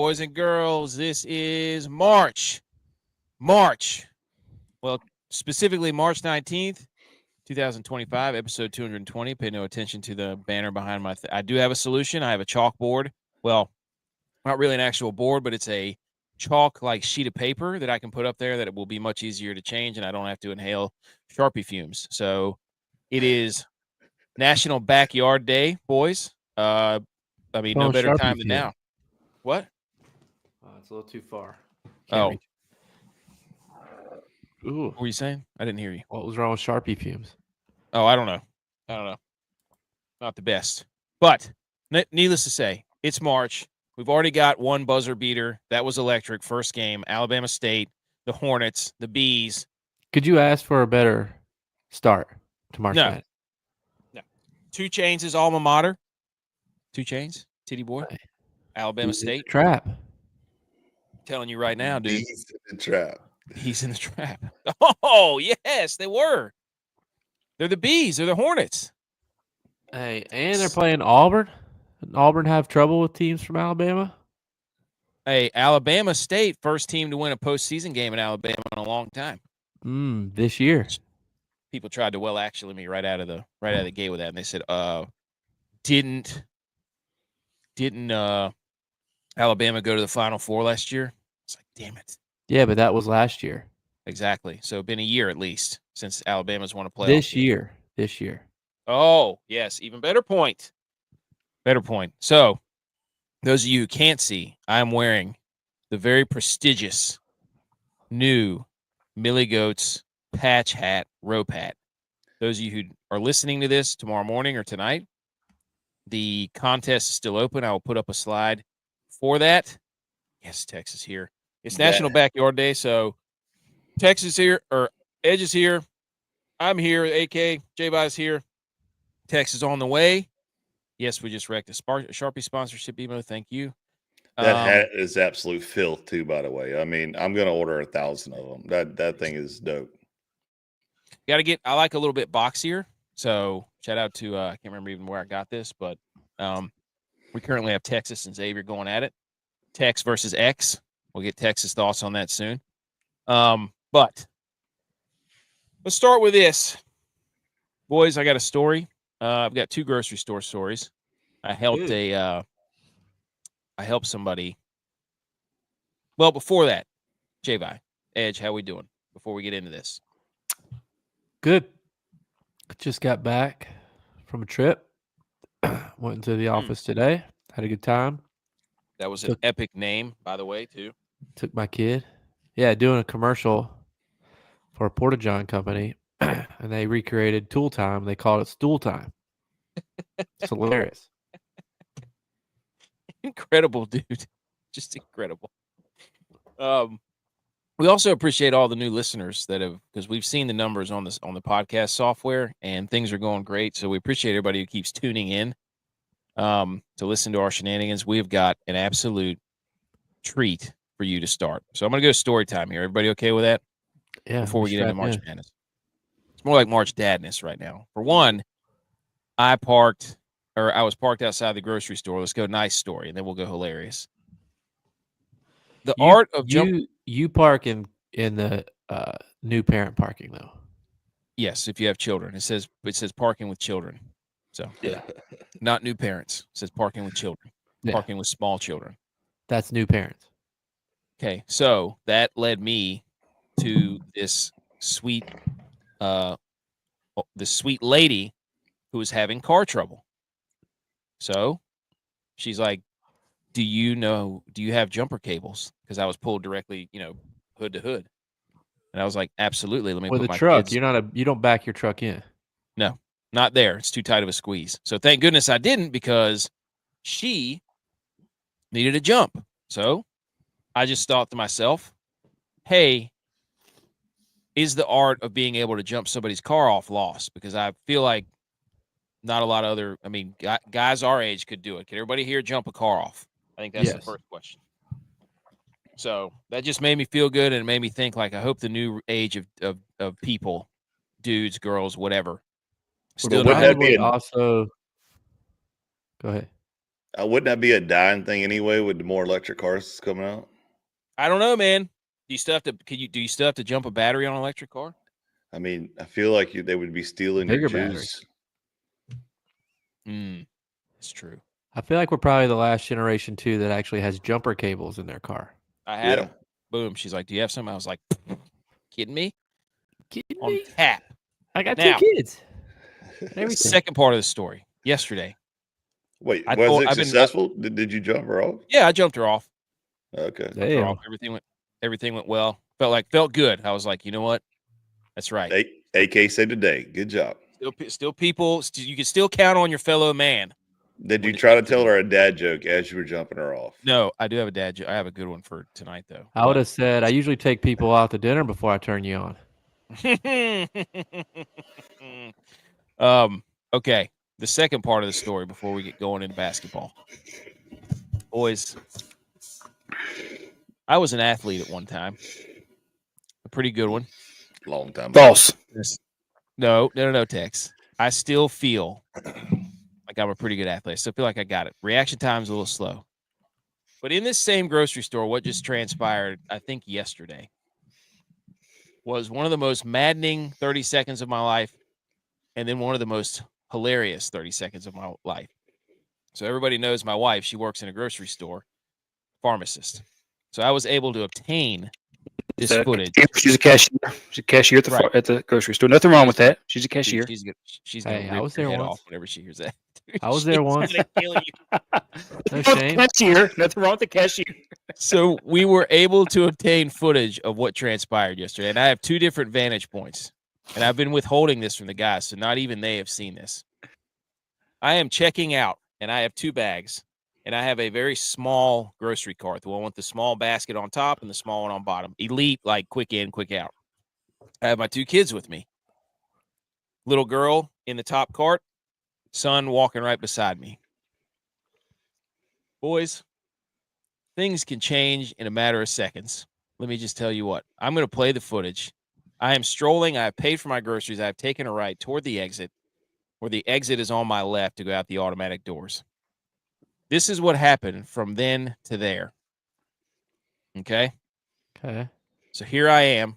boys and girls. This is March. Well, specifically March 19th, 2025, episode 220. Pay no attention to the banner behind my I do have a solution. I have a chalkboard. Well, not really an actual board, but it's a chalk-like sheet of paper that I can put up there that it will be much easier to change, and I don't have to inhale Sharpie fumes. So it is National Backyard Day, boys. No better Sharpie time than now. What? It's a little too far. Can't reach. Ooh. What were you saying? I didn't hear you. What was wrong with Sharpie fumes? Oh, I don't know. Not the best. But needless to say, it's March. We've already got one buzzer beater. That was electric. First game, Alabama State, the Hornets, the Bees. Could you ask for a better start to March Madness? No. 2 Chainz is alma mater. 2 Chainz, Titty Boy. Alabama State. Trap. I'm telling you right now, dude. He's in the trap. He's in the trap. Oh, yes, they were. They're the Bees. They're the Hornets. Hey, and they're playing Auburn. Did Auburn have trouble with teams from Alabama? Hey, Alabama State, first team to win a postseason game in Alabama in a long time. This year. People tried to actually me right out of the gate with that, and they said, didn't Alabama go to the Final Four last year? It's like, damn it. Yeah, but that was last year. Exactly. So it's been a year at least since Alabama's won a playoff. This year. Oh, yes. Even better point. So those of you who can't see, I'm wearing the very prestigious new Millie Goats patch hat, rope hat. Those of you who are listening to this tomorrow morning or tonight, the contest is still open. I will put up a slide for that. Yes, Texas here. It's National Backyard Day, so Texas here, or Edge is here. I'm here. AK, G.U.Y.S here. Texas on the way. Yes, we just wrecked a Sharpie sponsorship email. Thank you. That hat is absolute filth, too, by the way. I mean, I'm going to order 1,000 of them. That thing is dope. I like a little bit boxier. So shout out to, I can't remember even where I got this, but we currently have Texas and Xavier going at it. Tex versus X. We'll get Texas thoughts on that soon. But let's start with this. Boys, I got a story. I've got 2 grocery store stories. I helped somebody. Well, before that, J-Vi, Edge, how we doing before we get into this? Good. Just got back from a trip. Went into the office today. Had a good time. That was an epic name, by the way, too. Took my kid. Yeah, doing a commercial for a Porta-John company, and they recreated Tool Time. They called it Stool Time. It's hilarious. Incredible, dude. Just incredible. We also appreciate all the new listeners that have, because we've seen the numbers on the podcast software, and things are going great. So we appreciate everybody who keeps tuning in to listen to our shenanigans. We've got an absolute treat for you to start. So I'm going to go story time here. Everybody okay with that? Yeah. Before we get into March Madness. It's more like March Dadness right now. For one, I was parked outside the grocery store. Let's go nice story, and then we'll go hilarious. Art of you park in the new parent parking though. Yes, if you have children. It says parking with children. So yeah, not new parents. It says parking with children. Yeah. Parking with small children. That's new parents. Okay, so that led me to this sweet lady who was having car trouble. So she's like, do you have jumper cables? Because I was pulled directly, hood to hood. And I was like, absolutely. Let me put my truck. Kids. You don't back your truck in. No, not there. It's too tight of a squeeze. So thank goodness I didn't, because she needed a jump. So I just thought to myself, hey, is the art of being able to jump somebody's car off lost? Because I feel like not a lot of guys our age could do it. Can everybody here jump a car off? I think that's the first question. So that just made me feel good, and it made me think, like, I hope the new age of people, dudes, girls, whatever, still probably also. Go ahead. Wouldn't that be a dying thing anyway with the more electric cars coming out? I don't know, man. Do you still have to? Do you still have to jump a battery on an electric car? I mean, I feel like they would be stealing your Bigger battery. juice. It's true. I feel like we're probably the last generation too that actually has jumper cables in their car. I had them. Boom. She's like, "Do you have some?" I was like, "Kidding me?" Kidding On me? tap. I got Now, 2 kids. The second part of the story. Yesterday. Wait, was it successful? Did you jump her off? Yeah, I jumped her off. Okay. Damn. Off. Everything went well. Felt good. I was like, you know what? That's right. AK said today. Good job. Still people. You can still count on your fellow man. Did you try to tell her a dad joke as you were jumping her off? No, I do have a dad joke. I have a good one for tonight, though. I would have said, I usually take people out to dinner before I turn you on. Okay. The second part of the story before we get going into basketball. Boys, I was an athlete at one time. A pretty good one. Long time. False. No, Tex. I still feel like I'm a pretty good athlete. I still feel like I got it. Reaction time's a little slow. But in this same grocery store, what just transpired, I think yesterday, was one of the most maddening 30 seconds of my life, and then one of the most hilarious 30 seconds of my life. So everybody knows my wife. She works in a grocery store, pharmacist. So I was able to obtain this footage. She's a cashier. She's a cashier at the grocery store. Nothing wrong with that. She's a cashier. She's gonna rip her head off whenever she hears that. I was there once. Kill you. No shame. Cashier. Nothing wrong with the cashier. So we were able to obtain footage of what transpired yesterday, and I have 2 different vantage points, and I've been withholding this from the guys, so not even they have seen this. I am checking out, and I have 2 bags, and I have a very small grocery cart, the one with the small basket on top and the small one on bottom. Elite, like quick in, quick out. I have my 2 kids with me. Little girl in the top cart, son walking right beside me. Boys, things can change in a matter of seconds. Let me just tell you what. I'm going to play the footage. I am strolling. I have paid for my groceries. I have taken a right toward the exit, where the exit is on my left to go out the automatic doors. This is what happened from then to there. Okay? Okay. So here I am.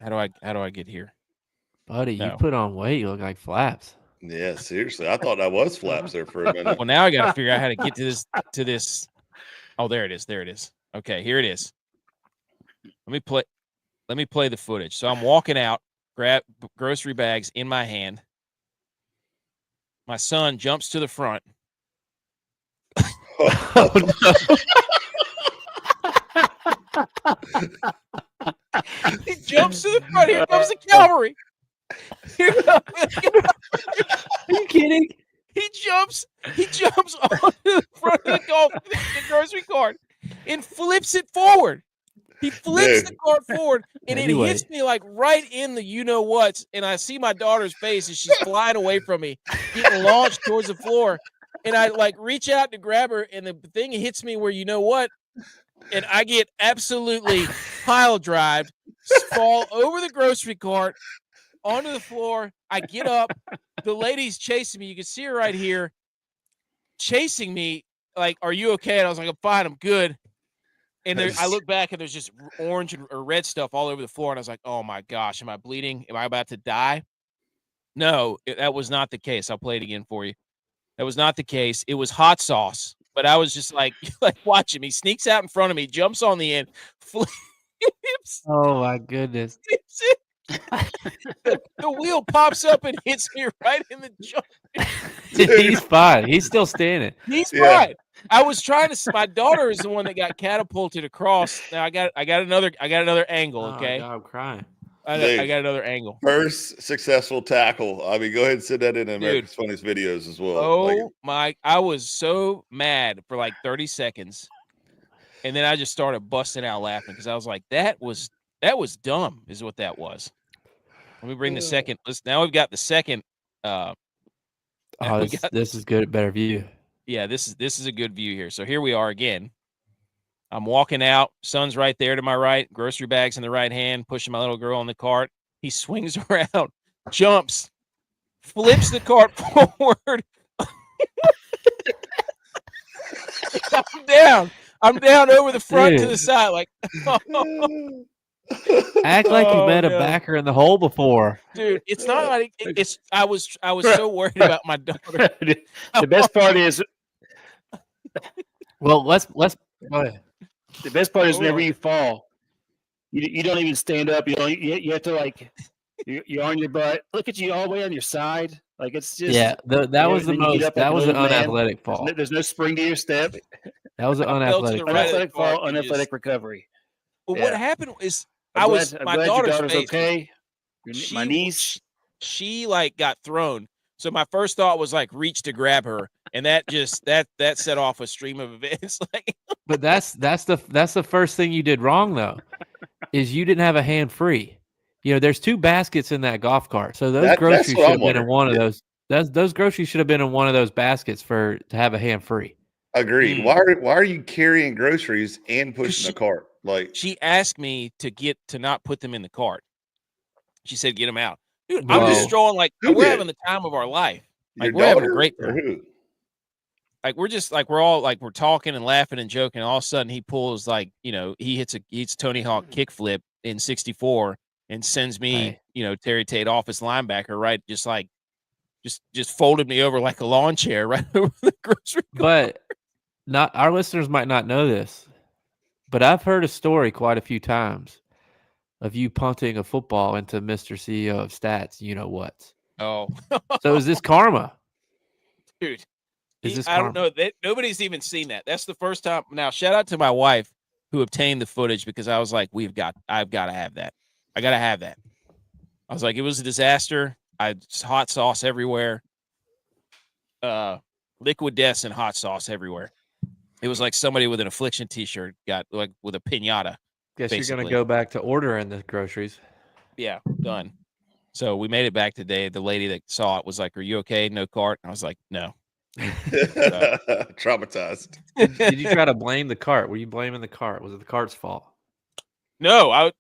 How do I get here? Buddy, you put on weight. You look like Flaps. Yeah, seriously. I thought that was Flaps there for a minute. Well, now I got to figure out how to get to this. Oh, there it is. Okay, here it is. Let me play the footage. So I'm walking out, grab grocery bags in my hand. My son jumps to the front. Oh, He jumps to the front. Here comes the cavalry. Are you kidding? He jumps onto the front of the grocery cart and flips it forward. He flips the cart forward, and it hits me like right in the you-know-whats, and I see my daughter's face as she's flying away from me, getting launched towards the floor, and I like reach out to grab her, and the thing hits me where you know what, and I get absolutely pile drived, fall over the grocery cart, onto the floor. I get up. The lady's chasing me. You can see her right here chasing me. Like, are you okay? And I was like, I'm fine. I'm good. And I look back, and there's just orange or red stuff all over the floor. And I was like, oh, my gosh, am I bleeding? Am I about to die? No, that was not the case. I'll play it again for you. That was not the case. It was hot sauce. But I was just like watch him. He sneaks out in front of me, jumps on the end, flips. Oh, my goodness. The wheel pops up and hits me right in the jaw. He's fine. He's still standing. He's fine. I was trying to. My daughter is the one that got catapulted across. Now I got another angle. Okay, oh God, I'm crying. I got another angle. First successful tackle. I mean, go ahead and send that in America's Funniest Videos as well. Oh my! I was so mad for like 30 seconds, and then I just started busting out laughing because I was like, "That was dumb," is what that was. Let me bring the second. Now we've got the second. This is good. Better view. Yeah, this is a good view here. So here we are again. I'm walking out. Son's right there to my right. Grocery bags in the right hand. Pushing my little girl in the cart. He swings around, jumps, flips the cart forward. I'm down over the front to Dude. the side, like, Act like you Oh, met a no. backer in the hole before. dude. It's not like it's. I was so worried about my daughter. The best part is Well, let's go ahead. the best part is Hold whenever on. you fall, you don't even stand up. You have to like you're on your butt. Look at you all the way on your side. Like it's just Yeah, that was the then you get most. up like That a was an little man. unathletic fall. There's no spring to your step. That was an I fell to the unathletic right of fall. the Unathletic fall, cart and unathletic just- recovery. Well, what happened is I'm my glad your daughter's daughter's face. okay. My She niece. she like got thrown. So my first thought was like reach to grab her, and that just that set off a stream of events. Like, But that's the first thing you did wrong though, is you didn't have a hand free. You know, there's 2 baskets in that golf cart, so those That's groceries what should I'm have been in wondering. one of those. Those groceries should have been in one of those baskets to have a hand free. Agreed. Mm. Why are you carrying groceries and pushing a cart? Like, she asked me to not put them in the cart. She said, "Get them out, dude." Well, I'm just strolling like who we're did? having the time of our life. your Like we're having a daughter great or time. who? Like we're just like we're all like we're talking and laughing and joking. And all of a sudden he pulls like he hits Tony Hawk kickflip in 64 and sends me Hey. Terry Tate office linebacker right just folded me over like a lawn chair right over the grocery cart. But not our listeners might not know this, but I've heard a story quite a few times of you punting a football into Mr. CEO of Stats. You know what? Oh, So is this karma? dude. Is this I don't karma? know. Nobody's even seen that. That's the first time. Now, shout out to my wife who obtained the footage because I was like, I've got to have that. I got to have that. I was like, it was a disaster. Hot sauce everywhere. Liquid deaths and hot sauce everywhere. It was like somebody with an affliction T-shirt got like with a pinata. Guess you're basically. gonna go back to ordering the groceries. Yeah, done. So we made it back today. The lady that saw it was like, "Are you okay? No cart?" And I was like, "No." Traumatized. Did you try to blame the cart? Were you blaming the cart? Was it the cart's fault? No. I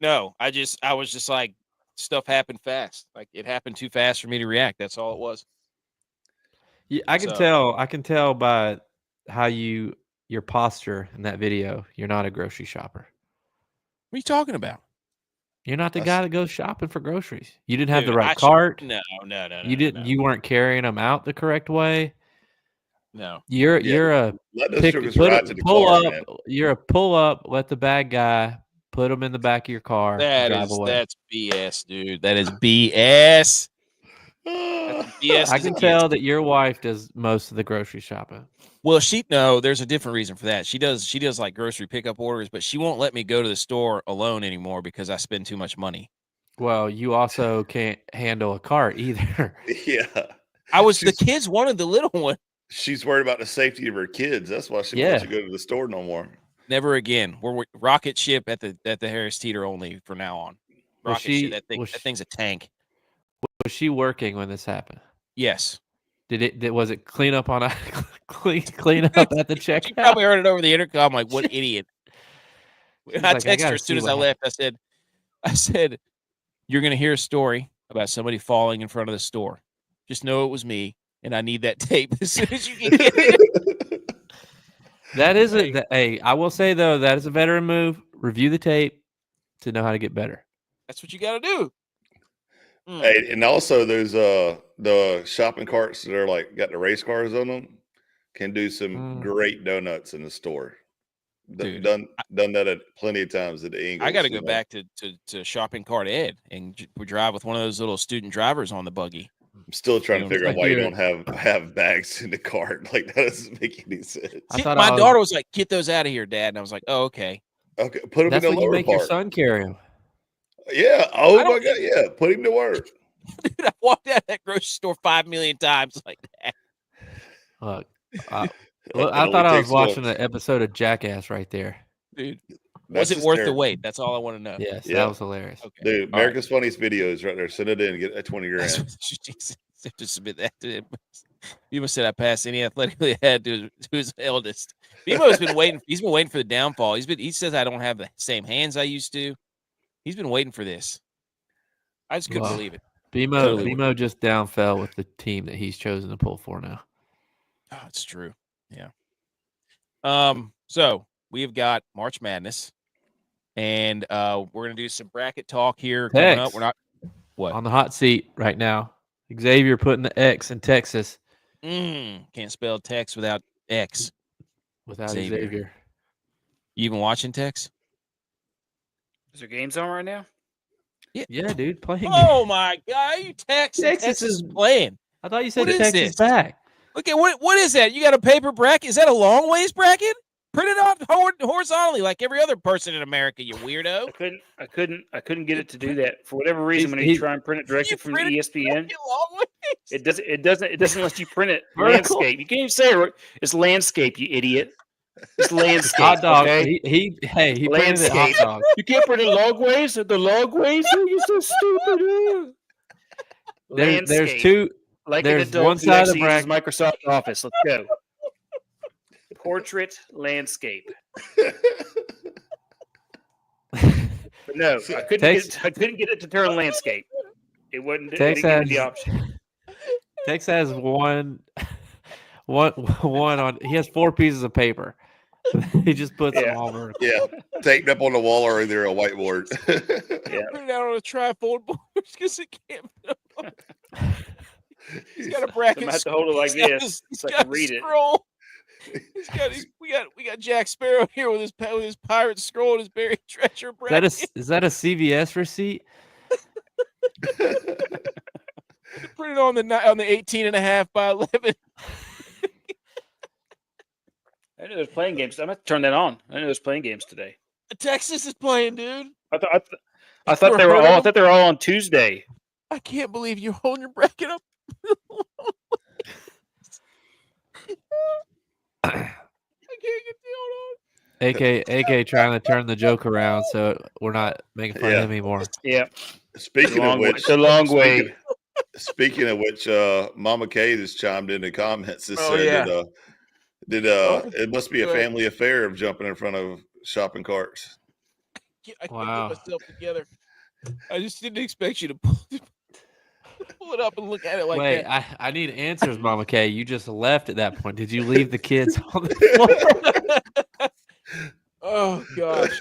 was just like, stuff happened fast. Like it happened too fast for me to react. That's all it was. Yeah, I can So- tell. I can tell by how your posture in that video. You're not a grocery shopper. What are you talking about? You're not the That's- guy that goes shopping for groceries. You didn't have the Dude, right I should- cart. No. You didn't. No. You weren't carrying them out the correct way. No. You're a Let those pick, sugars put ride it, to the pull car, up. man. You're a pull up. Let the bad guy put them in the back of your car. And drive away. That's BS, dude. That is BS. That's BS. I is can against- tell that your wife does most of the grocery shopping. Well, there's a different reason for that. She does like grocery pickup orders, but she won't let me go to the store alone anymore because I spend too much money. Well, you also can't handle a cart either. Yeah. The kids wanted the little one. She's worried about the safety of her kids. That's why she Yeah. wants to go to the store no more. Never again. We're rocket ship at the Harris Teeter only from now on. Was Rocket she- ship. That thing's a tank. Was she working when this happened? Yes. Was it clean up on a clean up at the She checkout? probably heard it over the intercom. Like, what idiot? She's I like, texted her gotta as soon see as what I left. I said, you're gonna hear a story about somebody falling in front of the store. Just know it was me, and I need that tape as soon as you can get it. That isn't. Hey, I will say though, that is a veteran move. Review the tape to know how to get better. That's what you got to do. Hey, and also those the shopping carts that are like got the race cars on them can do some great donuts in the store. Dude, Done that at plenty of times at the Ingles. I got to go back to shopping cart Ed and we drive with one of those little student drivers on the buggy. I'm still trying to figure out why you Here. don't have bags in the cart. Like that doesn't make any sense. I See, thought my I was- daughter was like, "Get those out of here, Dad," and I was like, "Oh, okay." Okay, put them That's in when the you lower make your part. son carry him. Yeah. I Oh my don't- god. Yeah. Put him to work. Dude, I walked out of that grocery store 5 million times like that. Look, It I only thought I was takes watching looks. an episode of Jackass right there. Dude, That's was it just worth the terrible. wait? That's all I want to know. Yes, Yeah. that was hilarious. Okay. Dude, All right. America's Funniest Videos right there. Send it in and get that 20 That's grand. what you have to submit that to him. Bimo said I passed any athletically ahead to his eldest. Bimo's been waiting. He's been waiting for the downfall. He says I don't have the same hands I used to. He's been waiting for this. I just couldn't Wow. believe it. BMO Totally just down fell with the team that he's chosen to pull for now. Oh, it's true. Yeah. So we've got March Madness, and we're gonna do some bracket talk here coming up. Tex. We're not what On the hot seat right now. Xavier putting the X in Texas can't spell Tex without X. without Xavier. Xavier. You even watching Tex? Is there games on right now? Yeah, dude, playing. Oh my God, you Texas is playing. I thought you said What is Texas this? back. Look at what is that? You got a paper bracket? Is that a long ways bracket? Print it out horizontally like every other person in America, you weirdo. I couldn't get it to do that for whatever reason. When you try and print it directly from the ESPN, it doesn't let you print it Vertical. landscape. You can't even say it's landscape, you idiot. It's landscape. Hot dog. Okay? He printed it hot dog. You can't print it log ways. The log ways. You're so stupid. There's two. Like there's an adult one who side of the actually uses Microsoft Office. Let's go. Portrait landscape. But no, I couldn't get it to turn landscape. It wouldn't. It didn't give me the option. Tex has one on. He has 4 pieces of paper. He just puts them all vertical. Yeah, taped up on the wall or either a whiteboard. Yeah, put it out on a trifold board because it can't. He's got a bracket. I'm gonna have to hold it like this so I can read it. We got Jack Sparrow here with his pirate scroll and his buried treasure bracket. Is that a CVS receipt? Put it on the 18.5 by 11. I know there's playing games. I'm gonna have to turn that on. I know there's playing games today. Texas is playing, dude. I thought they were all on Tuesday. I can't believe you're holding your bracket up. I can't get the AK trying to turn the joke around so we're not making fun of him anymore. Yeah. Speaking of which, it's a long way. Speaking of which, Mama Kay has chimed in the comments and said it must be a family affair of jumping in front of shopping carts. I can't get myself together. I just didn't expect you to pull it up and look at it like that. Wait, I need answers, Mama Kay. You just left at that point. Did you leave the kids on the floor? Oh gosh.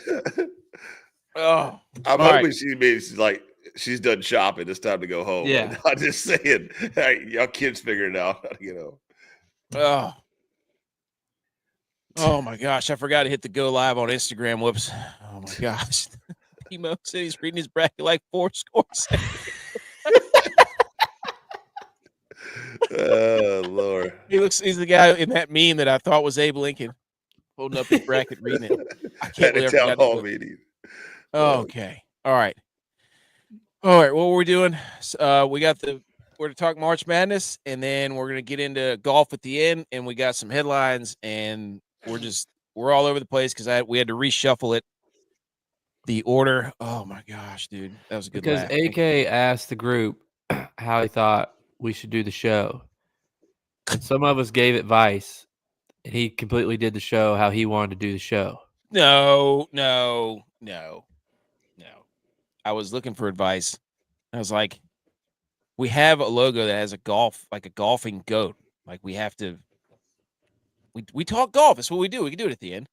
Oh, I'm hoping she means like she's done shopping. It's time to go home. Yeah, I'm just saying, hey, y'all kids figure it out. Oh my gosh! I forgot to hit the go live on Instagram. Whoops! Oh my gosh! Emo said he's reading his bracket like 4 scores. Oh Lord! He's the guy in that meme that I thought was Abe Lincoln, holding up his bracket, reading it. I can't believe town hall meeting. Okay. All right. What were we doing? We're to talk March Madness, and then we're gonna get into golf at the end, and we got some headlines, and we're all over the place because we had to reshuffle it. The order. Oh my gosh, dude, that was a good. Because laugh. AK asked the group how he thought we should do the show, and some of us gave advice, and he completely did the show how he wanted to do the show. No. I was looking for advice. I was like, we have a logo that has a golfing goat. Like we have to. We talk golf. That's what we do. We can do it at the end.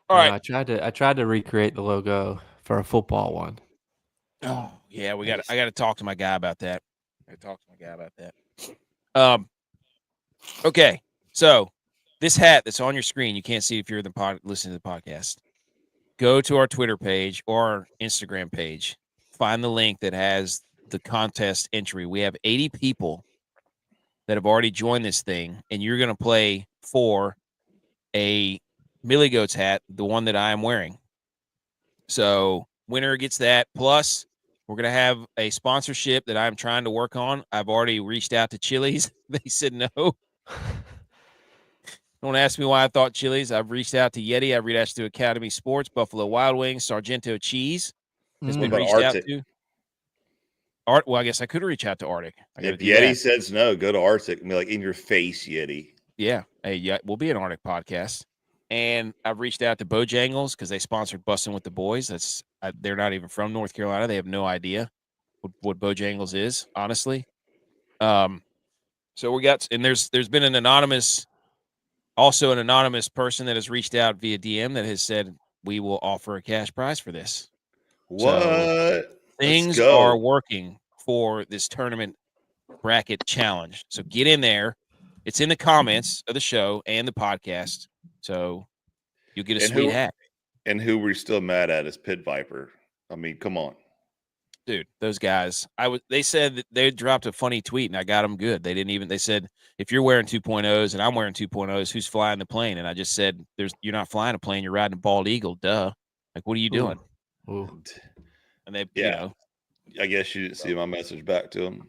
All right. I tried to recreate the logo for a football one. Oh yeah, I got to talk to my guy about that. Okay, so this hat that's on your screen, you can't see if you're listening to the podcast. Go to our Twitter page or our Instagram page. Find the link that has the contest entry. We have 80 people that have already joined this thing, and you're going to play for a Millie Goats hat, the one that I am wearing. So winner gets that. Plus, we're going to have a sponsorship that I'm trying to work on. I've already reached out to Chili's. They said no. Don't ask me why I thought Chili's. I've reached out to Yeti. I've reached out to Academy Sports, Buffalo Wild Wings, Sargento Cheese has been reached out to. Well, I guess I could reach out to Arctic. If Yeti says no, go to Arctic and be like, in your face, Yeti. Yeah. Hey, yeah, we'll be an Arctic podcast. And I've reached out to Bojangles because they sponsored Bussin' with the Boys. They're not even from North Carolina. They have no idea what Bojangles is, honestly. So we got, and there's been an anonymous Also, an anonymous person that has reached out via DM that has said we will offer a cash prize for this. What? So things are working for this tournament bracket challenge. So get in there. It's in the comments of the show and the podcast. So you'll get a sweet hat. And who we're still mad at is Pit Viper. I mean, come on. Dude, those guys. They said that they dropped a funny tweet and I got them good. They said, if you're wearing 2.0s and I'm wearing 2.0s, who's flying the plane? And I just said, you're not flying a plane, you're riding a bald eagle. Duh. Like, what are you doing? Ooh. And they, I guess you didn't see my message back to them.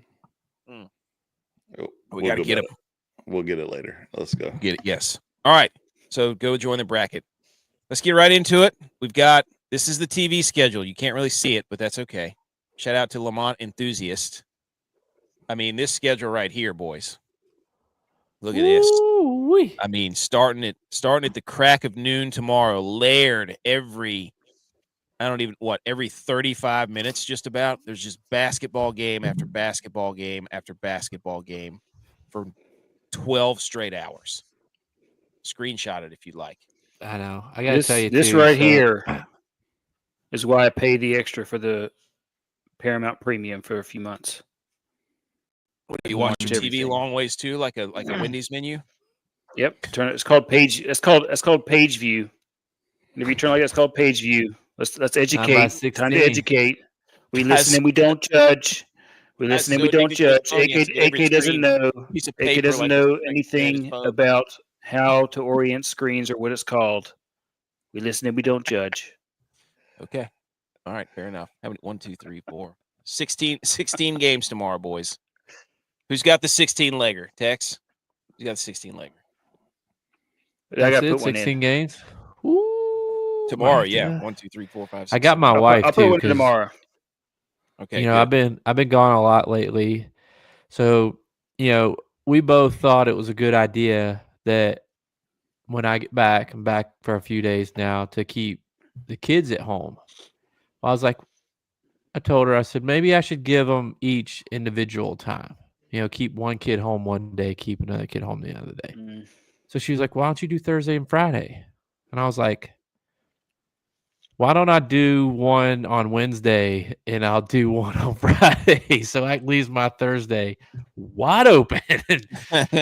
We got to get them. We'll get it later. Let's go. Get it. Yes. All right. So go join the bracket. Let's get right into it. This is the TV schedule. You can't really see it, but that's okay. Shout out to Lamont Enthusiast. I mean, this schedule right here, boys. Look at this. Ooh-wee. I mean, starting at the crack of noon tomorrow, layered every 35 minutes just about. There's just basketball game after basketball game after basketball game for 12 straight hours. Screenshot it if you'd like. I know. I got to tell you, this right here is why I pay the extra for the Paramount Premium for a few months. What do you watch your TV long ways too, like a Wendy's menu? Yep. It's called page. It's called page view. And if you turn like it's called page view. Let's educate. Time to educate. We listen and we don't judge. We listen and we don't judge. AK doesn't know. AK doesn't know anything about how to orient screens or what it's called. We listen and we don't judge. Okay. All right. Fair enough. How many? 1, 2, 3, 4. 16 games tomorrow, boys. Who's got the 16-legger? Tex? Who's got the 16-legger? I got to put 16 games. Ooh, tomorrow, yeah. 1, 2, 3, 4, 5, 6. I got my wife I'll too. put one tomorrow. Okay. I've been gone a lot lately. So, we both thought it was a good idea that when I get back, I'm back for a few days now, to keep the kids at home. I was like, I told her, I said, maybe I should give them each individual time. Keep one kid home one day, keep another kid home the other day. So she was like, why don't you do Thursday and Friday? And I was like, why don't I do one on Wednesday and I'll do one on Friday? So that leaves my Thursday wide open.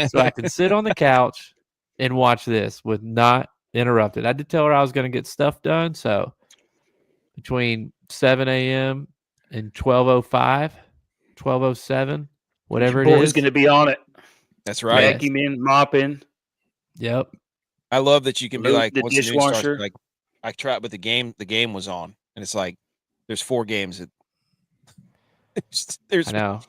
So I can sit on the couch and watch this with not interrupted. I did tell her I was going to get stuff done. So between 7 a.m. and 12:05, 12:07, whatever it is. Boy's going to be on it. That's right. Vacuuming, mopping. Yep. I love that you can be like, the once the news starts, dishwasher. like, I tried, but the game was on, and it's like there's 4 games. There's I know.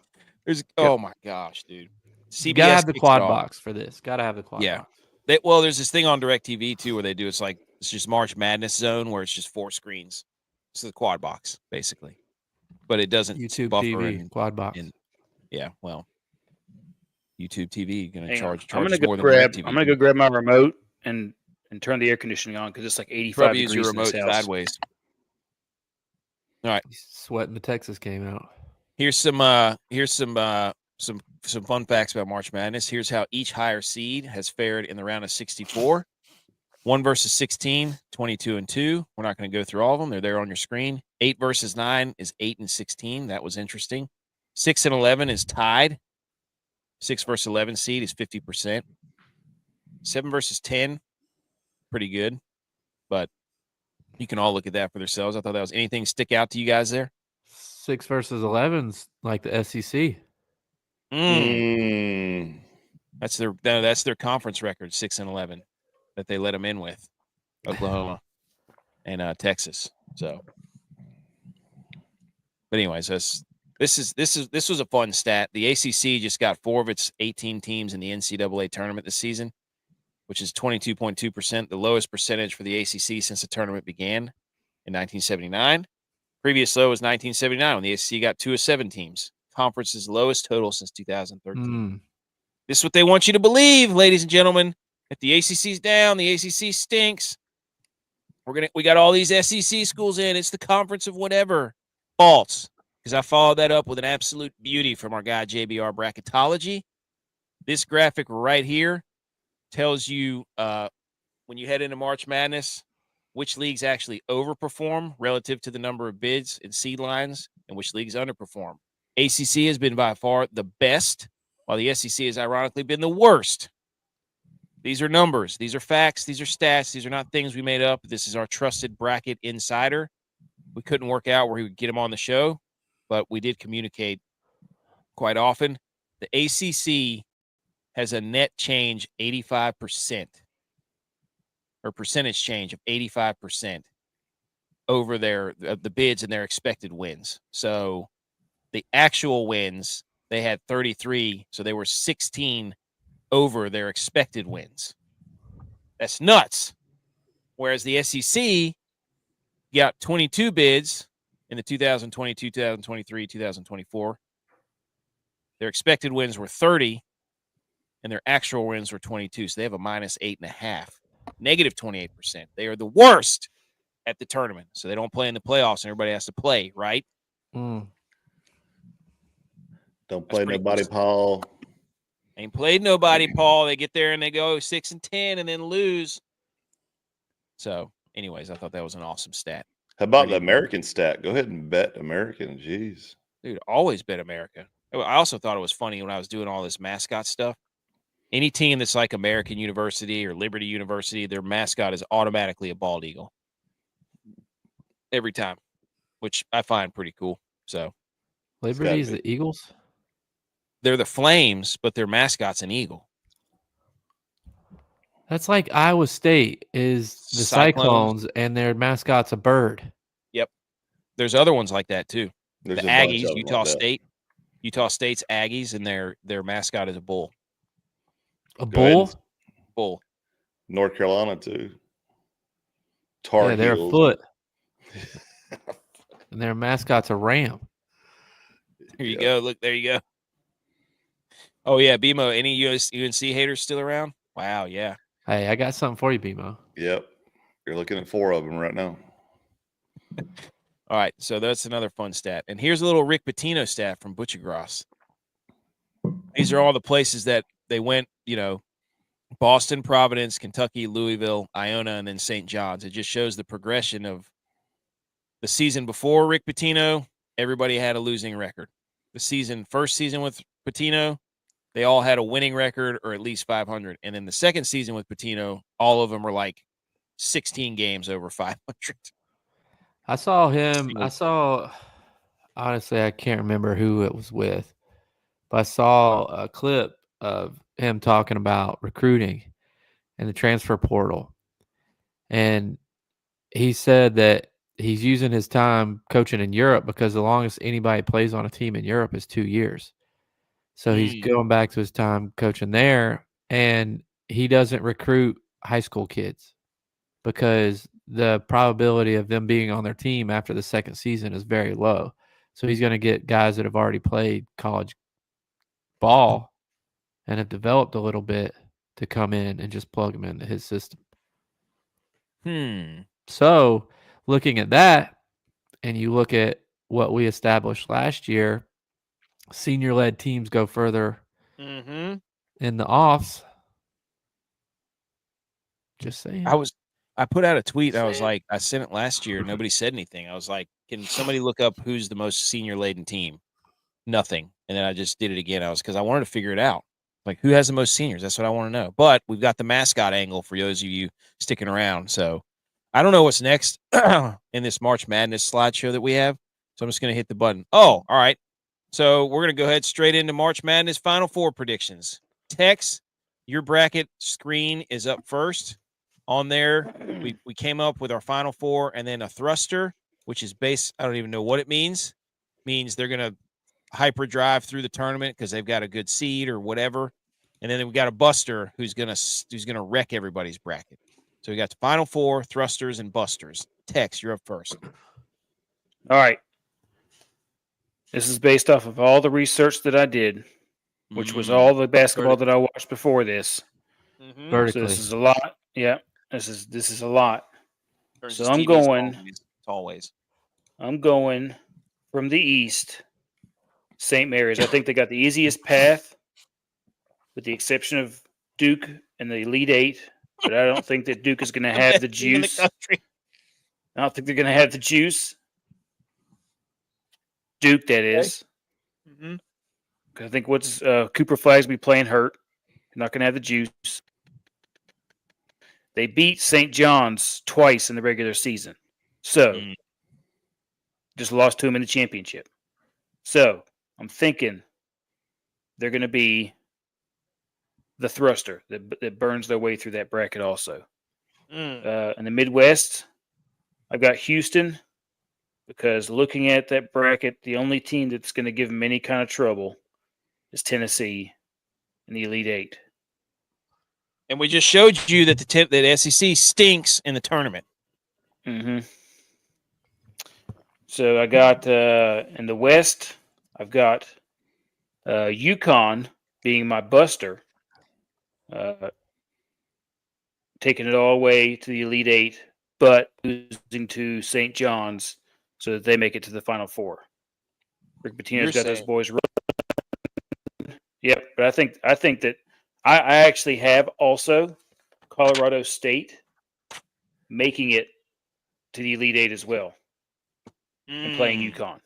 Oh my gosh, dude. CBS gotta have the quad box for this. Gotta have the quad box. There's this thing on DirecTV too where they do it's just March Madness Zone where it's just 4 screens. It's the quad box basically, but it doesn't YouTube buffer TV quad box. Well, YouTube TV going to charge I'm gonna more go than grab. DirecTV. I'm gonna go grab my remote and turn the air conditioning on because it's like 85 Probably degrees use your in this remote house. sideways. All right, sweating the Texas game out. Here's some fun facts about March Madness. Here's how each higher seed has fared in the round of 64. 1 versus 16, 22 and 2. We're not going to go through all of them. They're there on your screen. 8 versus 9 is 8 and 16. That was interesting. 6 and 11 is tied. 6 versus 11 seed is 50%. 7 versus 10, pretty good. But you can all look at that for themselves. I thought that was anything stick out to you guys there? 6 versus 11's like the SEC. That's their conference record, 6 and 11, that they let them in with, Oklahoma and Texas. So, but anyways, this was a fun stat. The ACC just got 4 of its 18 teams in the NCAA tournament this season, which is 22.2%, the lowest percentage for the ACC since the tournament began in 1979. Previous low was 1979 when the ACC got 2 of 7 teams. Conference's lowest total since 2013. This is what they want you to believe, ladies and gentlemen. If the ACC's down, the ACC stinks. We got all these SEC schools in. It's the conference of whatever. False. Because I followed that up with an absolute beauty from our guy JBR Bracketology. This graphic right here tells you when you head into March Madness, which leagues actually overperform relative to the number of bids and seed lines, and which leagues underperform. ACC has been by far the best, while the SEC has ironically been the worst. These are numbers. These are facts. These are stats. These are not things we made up. This is our trusted bracket insider. We couldn't work out where he would get him on the show, but we did communicate quite often. The ACC has a net change 85%, or percentage change of 85% over the bids and their expected wins. So the actual wins, they had 33, so they were 16 over their expected wins. That's nuts. Whereas the SEC got 22 bids in the 2022, 2023, 2024. Their expected wins were 30, and their actual wins were 22. So they have a minus 8.5, negative 28%. They are the worst at the tournament. So they don't play in the playoffs, and everybody has to play, right? Don't play nobody, Paul. Ain't played nobody, Paul. They get there and they go 6-10 and then lose. So, anyways, I thought that was an awesome stat. How about the American stat? Go ahead and bet American. Jeez. Dude, always bet America. I also thought it was funny when I was doing all this mascot stuff. Any team that's like American University or Liberty University, their mascot is automatically a bald eagle. Every time, which I find pretty cool. So, Liberty is the Eagles? They're the Flames, but their mascot's an eagle. That's like Iowa State is the Cyclones and their mascot's a bird. Yep. There's other ones like that too. There's the Aggies, Utah State. Utah State's Aggies, and their mascot is a bull. A bull? Bull. North Carolina too. Tar they're Heels. A foot. And their mascot's a ram. There you go. Look, there you go. Oh yeah, BMO. Any UNC haters still around? Wow, yeah. Hey, I got something for you, BMO. Yep. You're looking at 4 of them right now. All right, so that's another fun stat. And here's a little Rick Pitino stat from Butchergross. These are all the places that they went, Boston, Providence, Kentucky, Louisville, Iona, and then St. John's. It just shows the progression of the season before Rick Pitino. Everybody had a losing record. First season with Pitino, they all had a winning record or at least 500. And then the second season with Pitino, all of them were like 16 games over 500. I saw him. Honestly, I can't remember who it was with, but I saw a clip of him talking about recruiting and the transfer portal. And he said that he's using his time coaching in Europe because the longest anybody plays on a team in Europe is 2 years. So he's going back to his time coaching there, and he doesn't recruit high school kids because the probability of them being on their team after the second season is very low. So he's going to get guys that have already played college ball and have developed a little bit to come in and just plug them into his system. So looking at that, and you look at what we established last year, senior-led teams go further in the offs. Just saying. I put out a tweet. I was like, I sent it last year. Nobody said anything. I was like, can somebody look up who's the most senior-laden team? Nothing. And then I just did it again. Because I wanted to figure it out. Like, who has the most seniors? That's what I want to know. But we've got the mascot angle for those of you sticking around. So I don't know what's next in this March Madness slideshow that we have. So I'm just going to hit the button. Oh, all right. So we're going to go ahead straight into March Madness Final Four predictions. Tex, your bracket screen is up first. On there, we came up with our Final Four and then a thruster, which is based, I don't even know what it means. Means they're going to hyperdrive through the tournament because they've got a good seed or whatever. And then we got a buster who's going to wreck everybody's bracket. So we got the Final Four, thrusters, and busters. Tex, you're up first. All right. This is based off of all the research that I did, which was all the basketball that I watched before this. Vertically. So this is a lot. Yeah, this is a lot. So I'm going from the East, St. Mary's. I think they got the easiest path, with the exception of Duke in the Elite Eight, but I don't think that Duke is going to have the juice. I don't think they're going to have the juice. Duke, that is. Mm-hmm. I think Cooper Flagg's be playing hurt. Not going to have the juice. They beat St. John's twice in the regular season. So, just lost to him in the championship. So, I'm thinking they're going to be the thruster that burns their way through that bracket also. In the Midwest, I've got Houston because looking at that bracket, the only team that's going to give them any kind of trouble is Tennessee in the Elite Eight. And we just showed you that that SEC stinks in the tournament. Mm-hmm. So I got in the West, I've got UConn being my buster, taking it all the way to the Elite Eight, but losing to St. John's so that they make it to the Final Four. Rick Pitino's got those boys running. Yep, but I think that I actually have also Colorado State making it to the Elite Eight as well and playing UConn.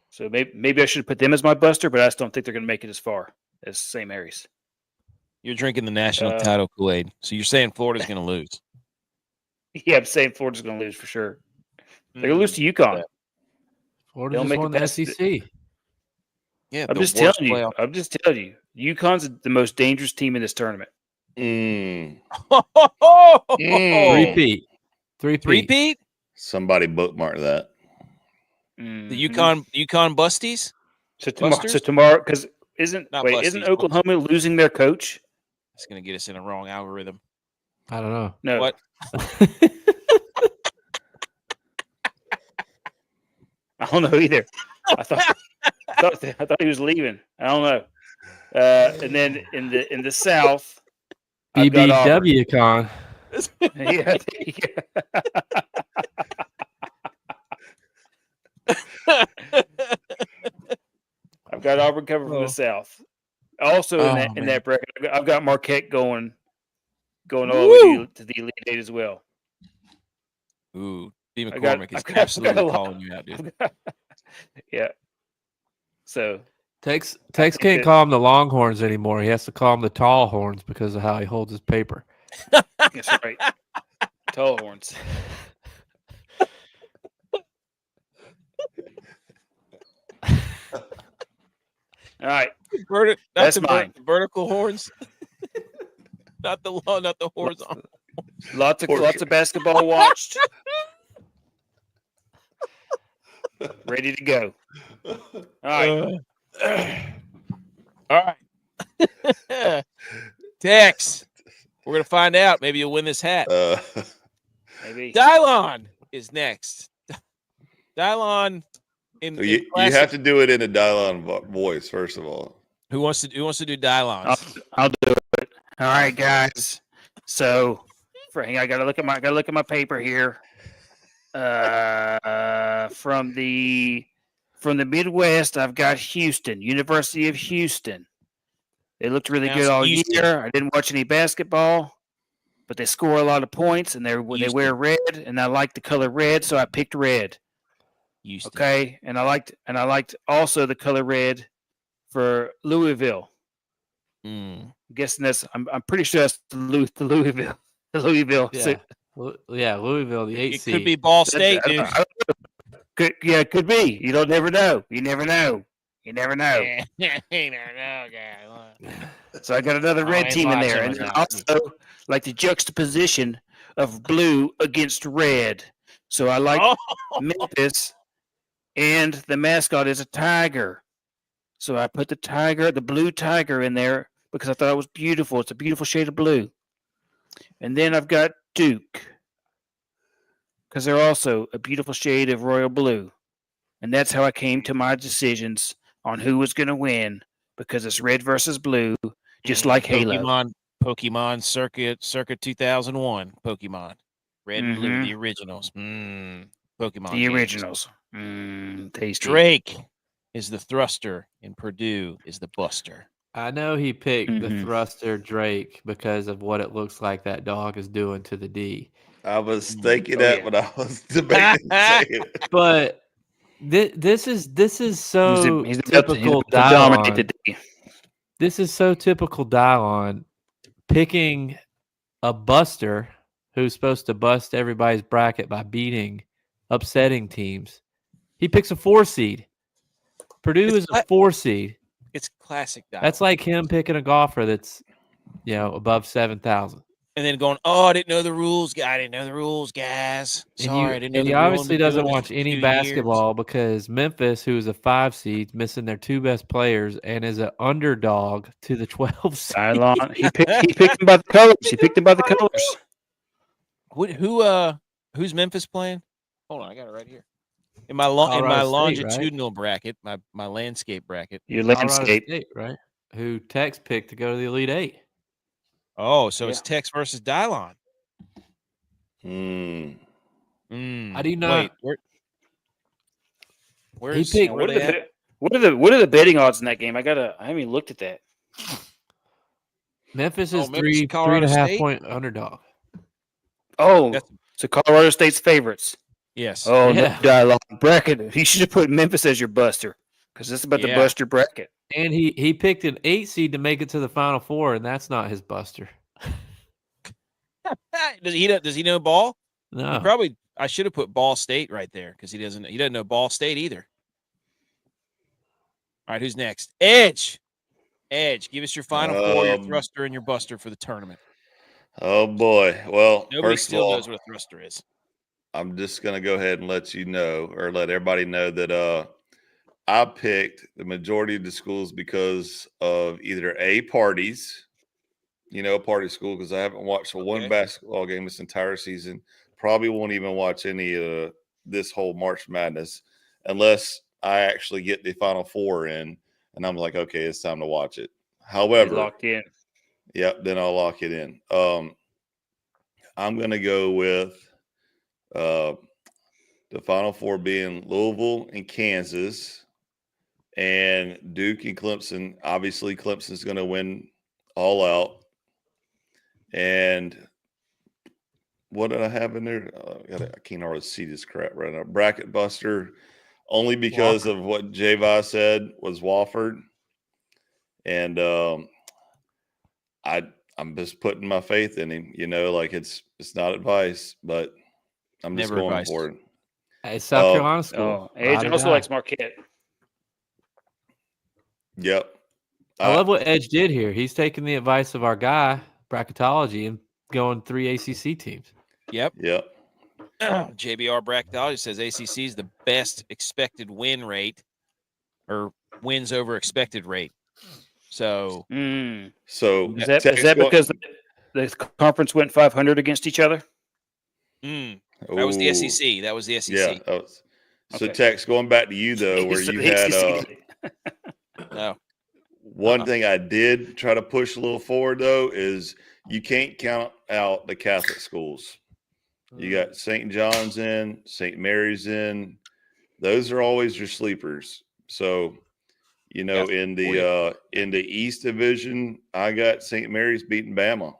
So maybe I should put them as my buster, but I just don't think they're going to make it as far as St. Mary's. You're drinking the national title Kool-Aid, so you're saying Florida's going to lose. Yeah, I'm saying Florida's going to lose for sure. They're going to lose to UConn. Yeah. Florida just won the SEC. Yeah, I'm just telling you. UConn's the most dangerous team in this tournament. Three-peat. Somebody bookmark that. The UConn Busties? So tomorrow, because isn't Oklahoma losing their coach? It's going to get us in a wrong algorithm. I don't know. No. What? I don't know either. I thought he was leaving. I don't know. And then in the South, BBW Con. Yeah. I've got Auburn covered from the South. Also in that bracket, I've got Marquette going all the way to the Elite Eight as well. Ooh, Steve McCormick is absolutely calling you out, dude. Yeah. So Tex can't call him the Longhorns anymore. He has to call him the Tall Horns because of how he holds his paper. That's right. Tall Horns. All right. That's mine. Vertical horns. not the horizontal. Lots of basketball watched. Ready to go. All right. Tex, we're gonna find out. Maybe you'll win this hat. Maybe. Dylon is next. Dylon. You have to do it in a Dylon voice, first of all. Who wants to do Dylon? I'll do it. All right, guys. So, I gotta look at my paper here. From the Midwest, I've got Houston, University of Houston. They looked really good all year. I didn't watch any basketball, but they score a lot of points, and they wear red, and I like the color red, so I picked red. Houston. Okay, and I liked also the color red for Louisville. I'm guessing I'm pretty sure that's the Louisville. Yeah. Louisville, the 8 seed. It could be Ball State, dude. Could be. You don't never know. You never know. You never know, guy. So I got another red team in there, and also like the juxtaposition of blue against red. So I like Memphis, and the mascot is a tiger. So I put the blue tiger in there because I thought it was beautiful. It's a beautiful shade of blue. And then I've got Duke because they're also a beautiful shade of royal blue. And that's how I came to my decisions on who was going to win because it's red versus blue, just like Halo. Pokemon Circuit 2001 Pokemon. Red and blue, the originals. Pokemon. The originals. Tasty. Drake is the thruster and Purdue is the buster. I know he picked the thruster Drake because of what it looks like that dog is doing to the D. I was thinking when I was debating saying it. But this is so he's typical about to dominate the D. This is so typical Dylon picking a buster who's supposed to bust everybody's bracket by upsetting teams. He picks a 4 seed. Purdue is a 4 seed. It's classic Dylon. That's like him picking a golfer that's, above 7,000. And then going, I didn't know the rules. I didn't know the rules, guys. Sorry, I didn't know the rules. He obviously doesn't watch any basketball because Memphis, who is a 5 seed, missing their 2 best players and is an underdog to the 12 seed. He picked him by the colors. He picked him by the colors. Who's Memphis playing? Hold on, I got it right here. In my longitudinal bracket, my landscape bracket. Your landscape, State, right? Who Tex picked to go to the Elite 8. Oh, so it's Tex versus Dylon. How do you not? Wait, what are the betting odds in that game? I haven't even looked at that. Memphis is 3.5 point underdog. Oh, so Colorado State's favorites. Yes. Oh, yeah. No Dylon bracket. He should have put Memphis as your buster because it's about the buster bracket. And he picked an 8 seed to make it to the Final Four, and that's not his buster. Does he know ball? No. I should have put Ball State right there because he doesn't know Ball State either. All right, who's next? Edge, give us your Final Four, your thruster, and your buster for the tournament. Oh boy! Well, nobody still knows what a thruster is. I'm just gonna go ahead and let you know, or let everybody know that I picked the majority of the schools because of either parties, party school, because I haven't watched one basketball game this entire season. Probably won't even watch any of this whole March Madness unless I actually get the Final Four in, and I'm like, okay, it's time to watch it. However, locked in. Yep, then I'll lock it in. I'm gonna go with the Final Four being Louisville and Kansas. And Duke and Clemson. Obviously, Clemson's going to win all out. And what did I have in there? I can't already see this crap right now. Bracket buster, only because of what G.U.Y.S said was Wofford. And I'm just putting my faith in him. It's not advice, but I'm just going for it. It's South Carolina school. Edge also likes Marquette. Yep. I love what Edge did here. He's taking the advice of our guy, bracketology, and going 3 ACC teams. Yep. JBR bracketology says ACC is the best expected win rate or wins over expected rate. So, so is that because the conference went 500 against each other? That was the SEC. That was the SEC. Yeah. So, Tex, going back to you though, where you had no. One thing I did try to push a little forward though is you can't count out the Catholic schools. You got St. John's in, St. Mary's in. Those are always your sleepers. So, in the East Division, I got St. Mary's beating Bama.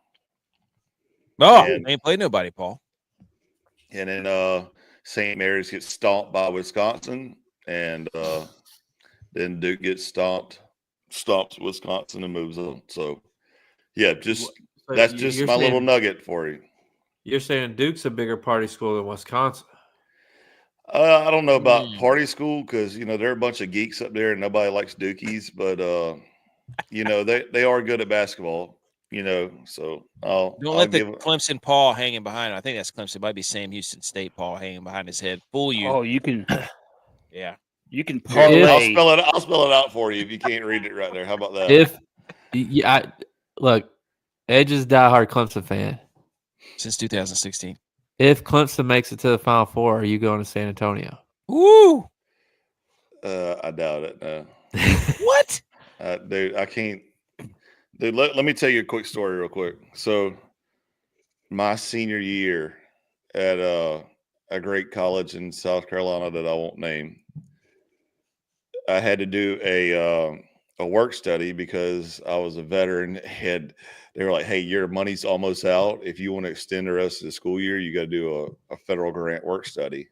Oh, they ain't played nobody, Paul. And then St. Mary's gets stomped by Wisconsin, and then Duke gets stomps Wisconsin and moves on. So, yeah, that's just my little nugget for you. You're saying Duke's a bigger party school than Wisconsin? I don't know about party school because, they're a bunch of geeks up there and nobody likes Dukies. But, they are good at basketball, So don't let the Clemson Paul hanging behind. I think that's Clemson. It might be Sam Houston State Paul hanging behind his head. Fool you. Oh, you can. Yeah. You can parlay. I'll spell it out for you if you can't read it right there. How about that? Look, Edge is a diehard Clemson fan since 2016. If Clemson makes it to the Final Four, are you going to San Antonio? Woo! I doubt it. No. What? Dude, I can't. Dude, let me tell you a quick story real quick. So, my senior year at a great college in South Carolina that I won't name, I had to do a work study because I was a veteran. They were like, "Hey, your money's almost out. If you want to extend the rest of the school year, you got to do a federal grant work study."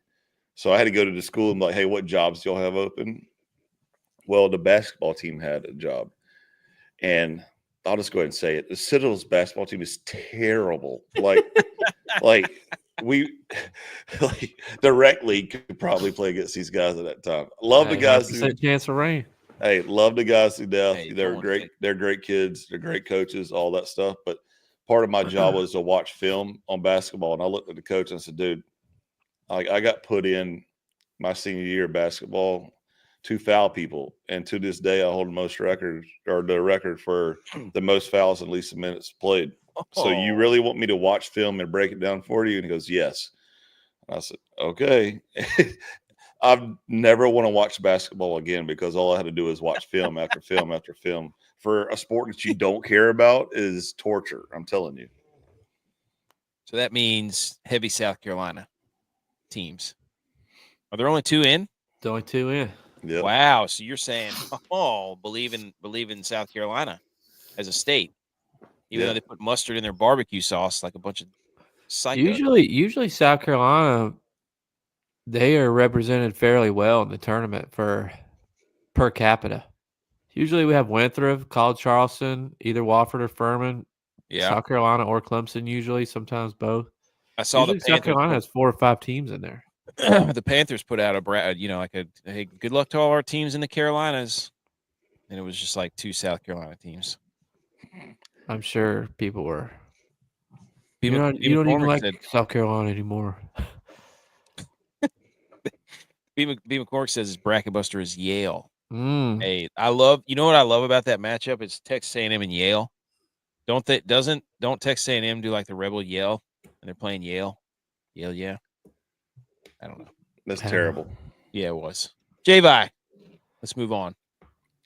So I had to go to the school and be like, "Hey, what jobs do y'all have open?" Well, the basketball team had a job, and I'll just go ahead and say it: the Citadel's basketball team is terrible. Like we, like the rec league could probably play against these guys at that time. Love the guys. 100% chance of rain. Hey, love the guys to death. Hey, They're great. They're great kids. They're great coaches. All that stuff. But part of my job was to watch film on basketball, and I looked at the coach and I said, "Dude, I got put in my senior year of basketball to foul people, and to this day, I hold the record for the most fouls and least minutes played. So you really want me to watch film and break it down for you?" And he goes, "Yes." And I said, "Okay." I've never want to watch basketball again because all I had to do is watch film after film after film. For a sport that you don't care about is torture. I'm telling you. So that means heavy South Carolina teams. Are there only 2 in? The only 2 in. Yep. Wow. So you're saying, believe in South Carolina as a state, even though they put mustard in their barbecue sauce like a bunch of psychos. Usually South Carolina, they are represented fairly well in the tournament for per capita. Usually we have Winthrop, College Charleston, either Wofford or Furman, South Carolina or Clemson. Usually, sometimes both. I saw usually the Panthers. South Carolina has 4 or 5 teams in there. The Panthers put out hey, good luck to all our teams in the Carolinas, and it was just like 2 South Carolina teams. I'm sure people were. You don't even like South Carolina anymore. B. McCormick says his bracket buster is Yale. Hey, you know what I love about that matchup? It's Texas A&M and Yale. Don't Texas A&M do like the Rebel Yale and they're playing Yale? Yale, yeah. I don't know. That's terrible. Yeah, it was. J-Vi, let's move on.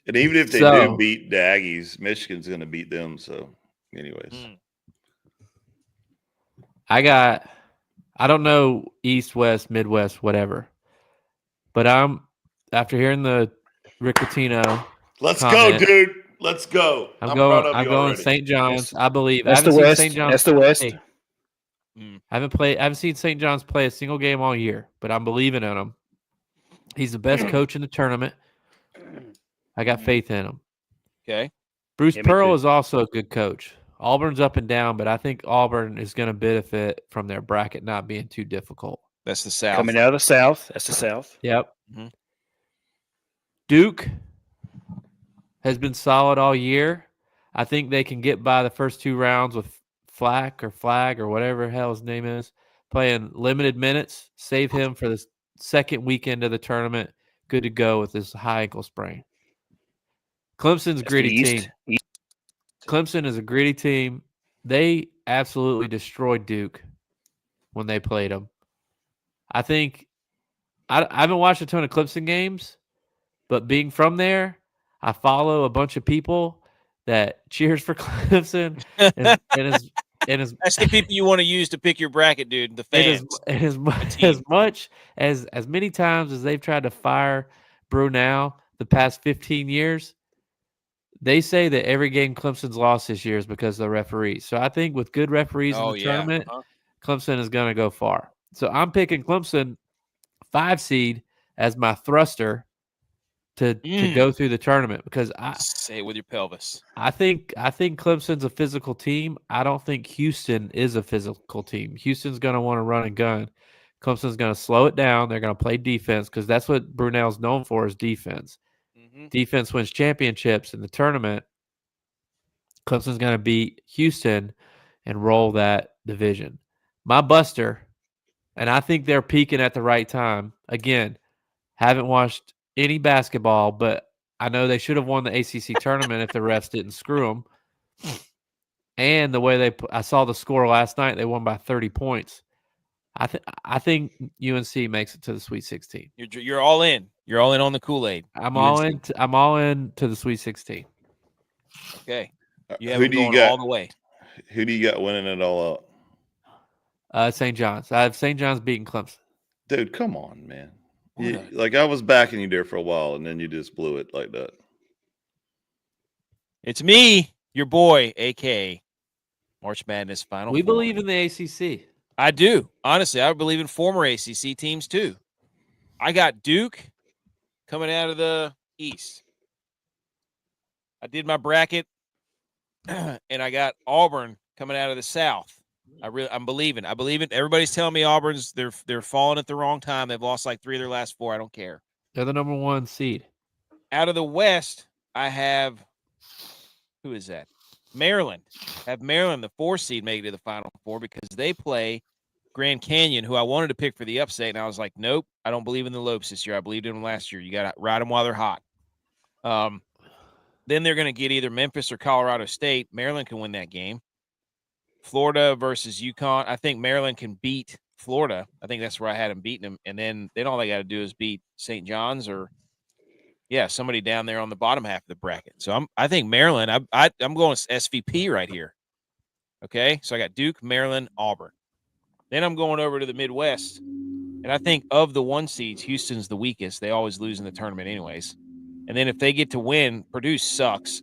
And even if they do beat the Aggies, Michigan's going to beat them. So, anyways. I don't know East, West, Midwest, whatever. But after hearing the Rick Pitino Let's go, dude. Let's go. I'm going St. John's. I believe. That's the West. That's the West. Hey, I haven't seen St. John's play a single game all year, but I'm believing in him. He's the best coach in the tournament. I got faith in him. Okay. Bruce Pearl is also a good coach. Auburn's up and down, but I think Auburn is going to benefit from their bracket not being too difficult. That's the South. Coming out of the South. That's the South. Yep. Mm-hmm. Duke has been solid all year. I think they can get by the first 2 rounds with Flag or whatever the hell his name is, playing limited minutes, save him for the second weekend of the tournament. Good to go with his high ankle sprain. Clemson's a gritty team. Clemson is a gritty team. They absolutely destroyed Duke when they played them. I think I haven't watched a ton of Clemson games, but being from there, I follow a bunch of people that cheers for Clemson and that's the people you want to use to pick your bracket, dude. The fans. As many times as they've tried to fire Brunel the past 15 years, they say that every game Clemson's lost this year is because of the referees. So I think with good referees in the tournament, Clemson is going to go far. So I'm picking Clemson 5 seed as my thruster to go through the tournament because say it with your pelvis. I think Clemson's a physical team. I don't think Houston is a physical team. Houston's going to want to run and gun. Clemson's going to slow it down. They're going to play defense because that's what Brunel's known for is defense. Mm-hmm. Defense wins championships in the tournament. Clemson's going to beat Houston and roll that division. My buster, and I think they're peaking at the right time. Again, haven't watched any basketball, but I know they should have won the ACC tournament if the refs didn't screw them. And the way I saw the score last night, they won by 30 points. I think UNC makes it to the Sweet 16. You're all in. You're all in on the Kool-Aid. I'm all in to the Sweet 16. Okay. You have going all the way. Who do you got winning it all out? St. John's. I have St. John's beating Clemson. Dude, come on, man. I was backing you there for a while, and then you just blew it like that. It's me, your boy, a.k.a. March Madness Final We Four. believe in the ACC. I do. Honestly, I believe in former ACC teams too. I got Duke coming out of the East. I did my bracket, and I got Auburn coming out of the South. I'm believing. I believe it. Everybody's telling me Auburn's they're falling at the wrong time. They've lost like 3 of their last 4. I don't care. They're the number 1 seed. Out of the West, I have who is that? Maryland. I have Maryland, the 4 seed, make it to the Final Four because they play Grand Canyon, who I wanted to pick for the upset, and I was like, nope, I don't believe in the Lopes this year. I believed in them last year. You got to ride them while they're hot. Then they're going to get either Memphis or Colorado State. Maryland can win that game. Florida versus UConn. I think Maryland can beat Florida. I think that's where I had them beating them. And then all they got to do is beat St. John's or, somebody down there on the bottom half of the bracket. So I think Maryland, I'm going SVP right here. Okay, so I got Duke, Maryland, Auburn. Then I'm going over to the Midwest. And I think of the 1 seeds, Houston's the weakest. They always lose in the tournament anyways. And then if they get to win, Purdue sucks.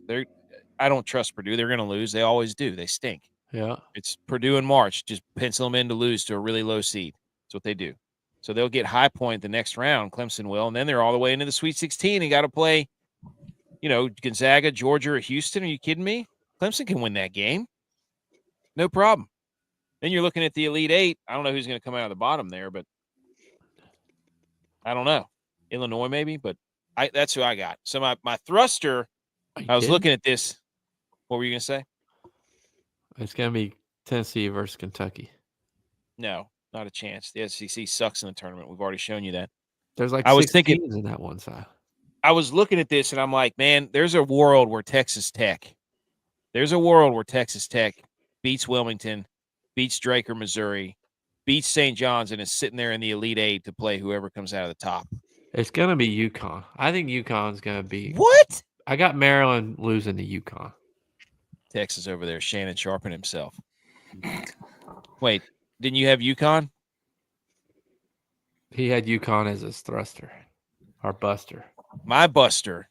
I don't trust Purdue. They're going to lose. They always do. They stink. Yeah. It's Purdue in March. Just pencil them in to lose to a really low seed. That's what they do. So they'll get High Point the next round. Clemson will. And then they're all the way into the Sweet 16 and got to play, Gonzaga, Georgia, or Houston. Are you kidding me? Clemson can win that game. No problem. Then you're looking at the Elite 8. I don't know who's going to come out of the bottom there, but I don't know. Illinois maybe, but that's who I got. So my thruster, I was looking at this. What were you going to say? It's going to be Tennessee versus Kentucky. No, not a chance. The SEC sucks in the tournament. We've already shown you that. There's like I was 6 thinking teams in that one side. I was looking at this and I'm like, man, there's a world where Texas Tech beats Wilmington, beats Drake or Missouri, beats St. John's, and is sitting there in the Elite 8 to play whoever comes out of the top. It's going to be UConn. I think UConn's going to be. What? I got Maryland losing to UConn. Texas over there, Shannon Sharpen himself. Wait, didn't you have UConn? He had UConn as his thruster, our buster. My buster,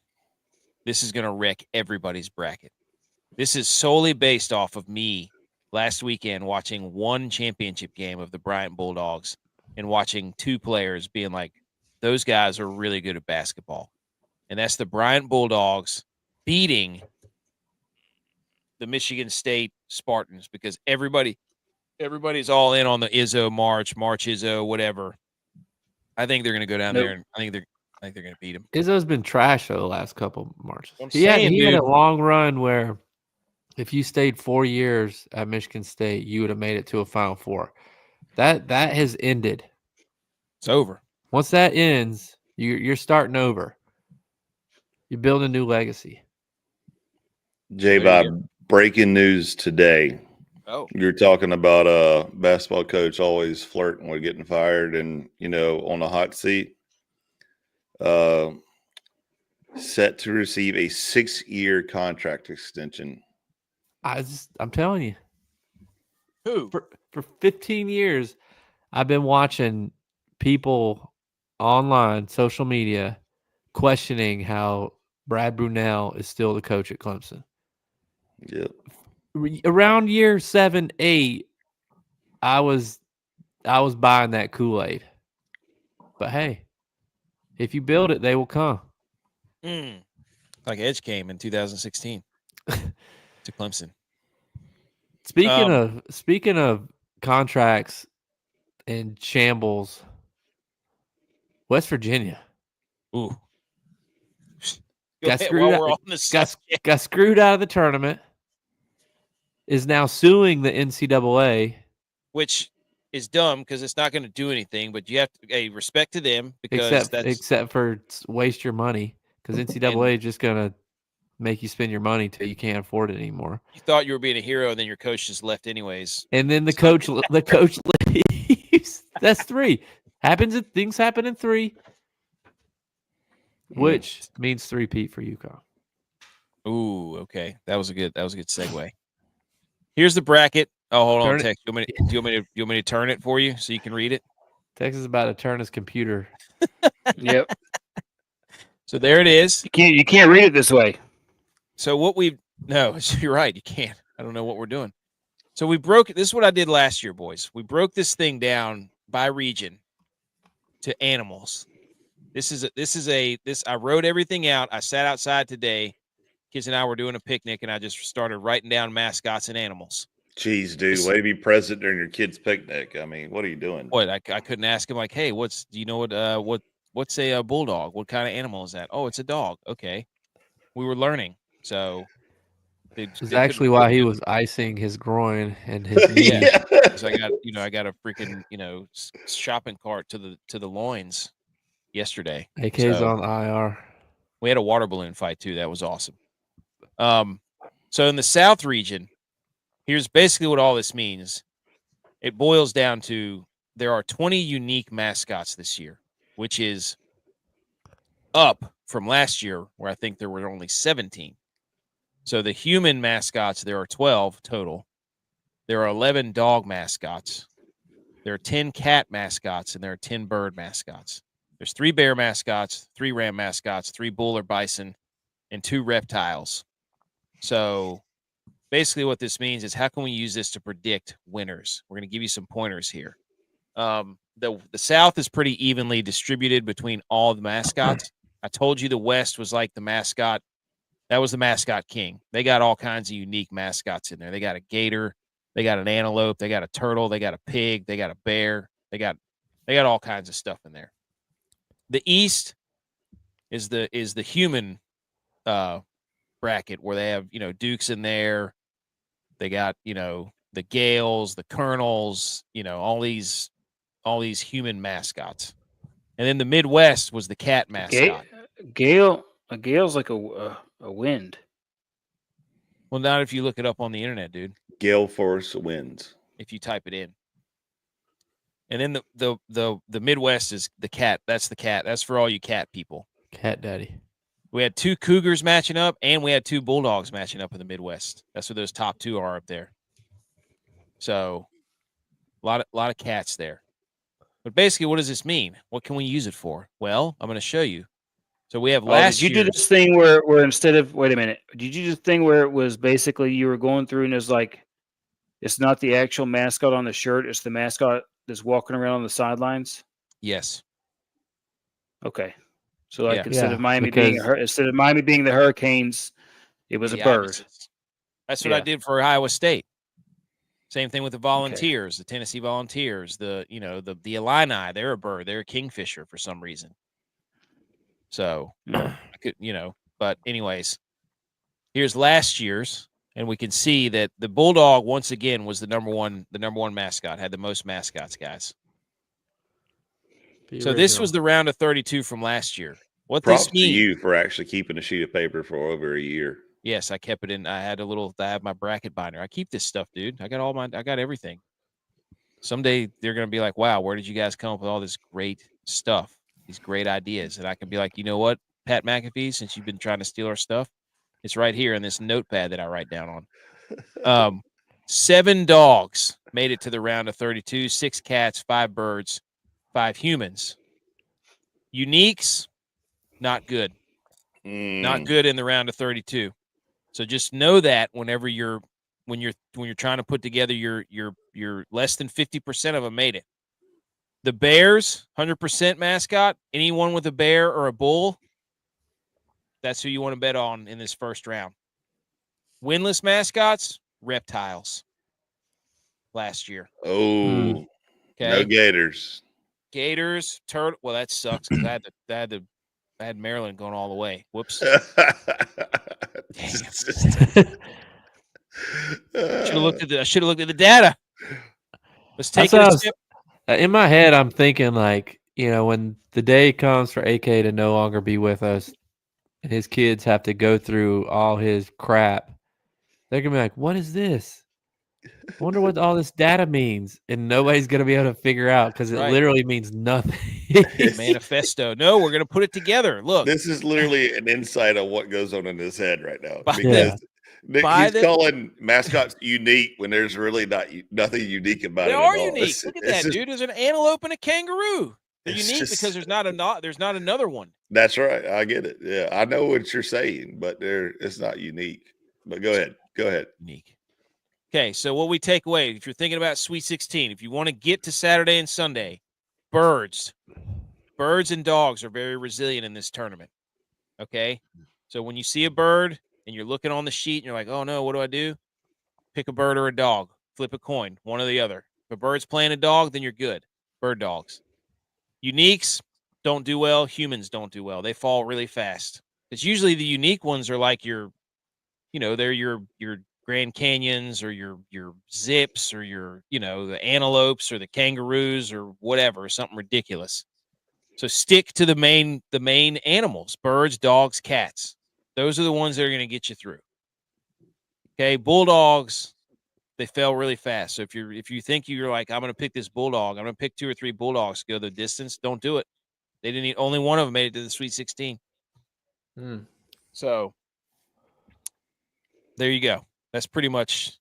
this is going to wreck everybody's bracket. This is solely based off of me last weekend watching one championship game of the Bryant Bulldogs and watching 2 players being like, those guys are really good at basketball. And that's the Bryant Bulldogs beating the Michigan State Spartans because everybody's all in on the Izzo March Izzo, whatever. I think they're going to go down there and I think they're going to beat him. Izzo's been trash for the last couple marches. He had a long run where if you stayed 4 years at Michigan State, you would have made it to a Final Four. That has ended. It's over. Once that ends, you're starting over. You build a new legacy. J-Bob, breaking news today. Oh, you're talking about a basketball coach always flirting with getting fired and, on the hot seat. Set to receive a 6-year contract extension. I'm telling you. Who? For 15 years, I've been watching people online, social media, questioning how Brad Brunell is still the coach at Clemson. Yep. Around year 7, 8, I was buying that Kool-Aid. But hey, if you build it, they will come. Like Edge came in 2016 to Clemson. Speaking of contracts and shambles, West Virginia. Ooh. Got screwed out of the tournament. Is now suing the NCAA. Which is dumb because it's not going to do anything, but you have to respect to them because except for waste your money because NCAA is just going to make you spend your money till you can't afford it anymore. You thought you were being a hero, and then your coach just left anyways. And then the coach leaves. That's 3. Things happen in 3, which means 3-peat for UConn. Ooh, okay. That was a good segue. Here's the bracket. Oh, hold on, Tex. Do you want me to turn it for you so you can read it? Tex is about to turn his computer. Yep. So there it is. You can't read it this way. So what we've No, you're right. You can't. I don't know what we're doing. So we broke it. This is what I did last year, boys. We broke this thing down by region to animals. I wrote everything out. I sat outside today. Kids and I were doing a picnic, and I just started writing down mascots and animals. Jeez, dude, way to be present during your kid's picnic. I mean, what are you doing? What I couldn't ask him like, hey, do you know what's a bulldog? What kind of animal is that? Oh, it's a dog. Okay, we were learning. So It's actually why he was icing his groin and his knee. Yeah, because I got a freaking shopping cart to the loins yesterday. AK's on IR. We had a water balloon fight too. That was awesome. So in the South region, here's basically what all this means. It boils down to there are 20 unique mascots this year, which is up from last year where I think there were only 17. So the human mascots, there are 12 total. There are 11 dog mascots. There are 10 cat mascots, and there are 10 bird mascots. There's 3 bear mascots, 3 ram mascots, 3 bull or bison, and 2 reptiles. So basically what this means is how can we use this to predict winners? We're going to give you some pointers here. The South is pretty evenly distributed between all the mascots. I told you the West was like the mascot. That was the mascot king. They got all kinds of unique mascots in there. They got a gator. They got an antelope. They got a turtle. They got a pig. They got a bear. They got all kinds of stuff in there. The East is the human bracket where they have dukes in there. They got the Gales, the Colonels, all these human mascots. And then the Midwest was the cat mascot. A gale's like a wind. Well, not if you look it up on the internet, dude. Gale force winds. If you type it in. And then the Midwest is the cat. That's the cat. That's for all you cat people. Cat daddy. We had 2 cougars matching up, and we had 2 bulldogs matching up in the Midwest. That's what those top 2 are up there. So a lot of cats there. But basically, what does this mean? What can we use it for? Well, I'm going to show you. So we have last year. Did you do this thing where instead of wait a minute? Did you do the thing where it was basically you were going through and it's like it's not the actual mascot on the shirt, it's the mascot that's walking around on the sidelines? Yes. Okay. So instead of Miami being the Hurricanes, it was a bird. That's what I did for Iowa State. Same thing with the Volunteers, the Tennessee Volunteers, the Illini, they're a bird, they're a kingfisher for some reason. So I could, but anyways, here's last year's, and we can see that the Bulldog once again was the number one mascot, had the most mascots, guys. So this was the round of 32 from last year. What Props this means to you for actually keeping a sheet of paper for over a year. Yes, I kept it in. I have my bracket binder. I keep this stuff, dude. I got everything. Someday they're going to be like, wow, where did you guys come up with all this great stuff, these great ideas? And I can be like, you know what, Pat McAfee, since you've been trying to steal our stuff, it's right here in this notepad that I write down on. 7 dogs made it to the round of 32, 6 cats, 5 birds, 5 humans. Uniques, not good. Not good in the round of 32. So just know that when you're trying to put together your less than 50% of them made it. The Bears, 100% mascot, anyone with a bear or a bull, that's who you want to bet on in this first round. Winless mascots, reptiles. Last year. Oh, okay. No Gators. Gators, turtle. Well, that sucks because I had Maryland going all the way. Whoops. I should have looked at the data. Let's take it a step. In my head, I'm thinking like, when the day comes for AK to no longer be with us and his kids have to go through all his crap, they're going to be like, what is this? I wonder what all this data means. And nobody's going to be able to figure out because it literally means nothing. Manifesto. No, we're going to put it together. Look. This is literally an insight on what goes on in his head right now. Because he's calling mascots unique when there's really nothing unique about it. They are unique. Look at that, dude. There's an antelope and a kangaroo. They're unique because there's not another one. That's right. I get it. Yeah, I know what you're saying, but it's not unique. But go ahead. Go ahead. Unique. Okay, so what we take away, if you're thinking about Sweet 16, if you want to get to Saturday and Sunday, birds and dogs are very resilient in this tournament. Okay, so when you see a bird and you're looking on the sheet and you're like, oh no, what do I do? Pick a bird or a dog. Flip a coin, one or the other. If a bird's playing a dog, then you're good. Bird dogs. Uniques don't do well. Humans don't do well. They fall really fast. It's usually the unique ones are like they're your Grand Canyons or your zips or your, the antelopes or the kangaroos or whatever, something ridiculous. So stick to the main animals, birds, dogs, cats. Those are the ones that are going to get you through. Okay, bulldogs, they fell really fast. So if you think you're like, I'm going to pick this bulldog, I'm going to pick 2 or 3 bulldogs to go the distance, don't do it. They didn't. Only one of them made it to the Sweet 16. So there you go. That's pretty much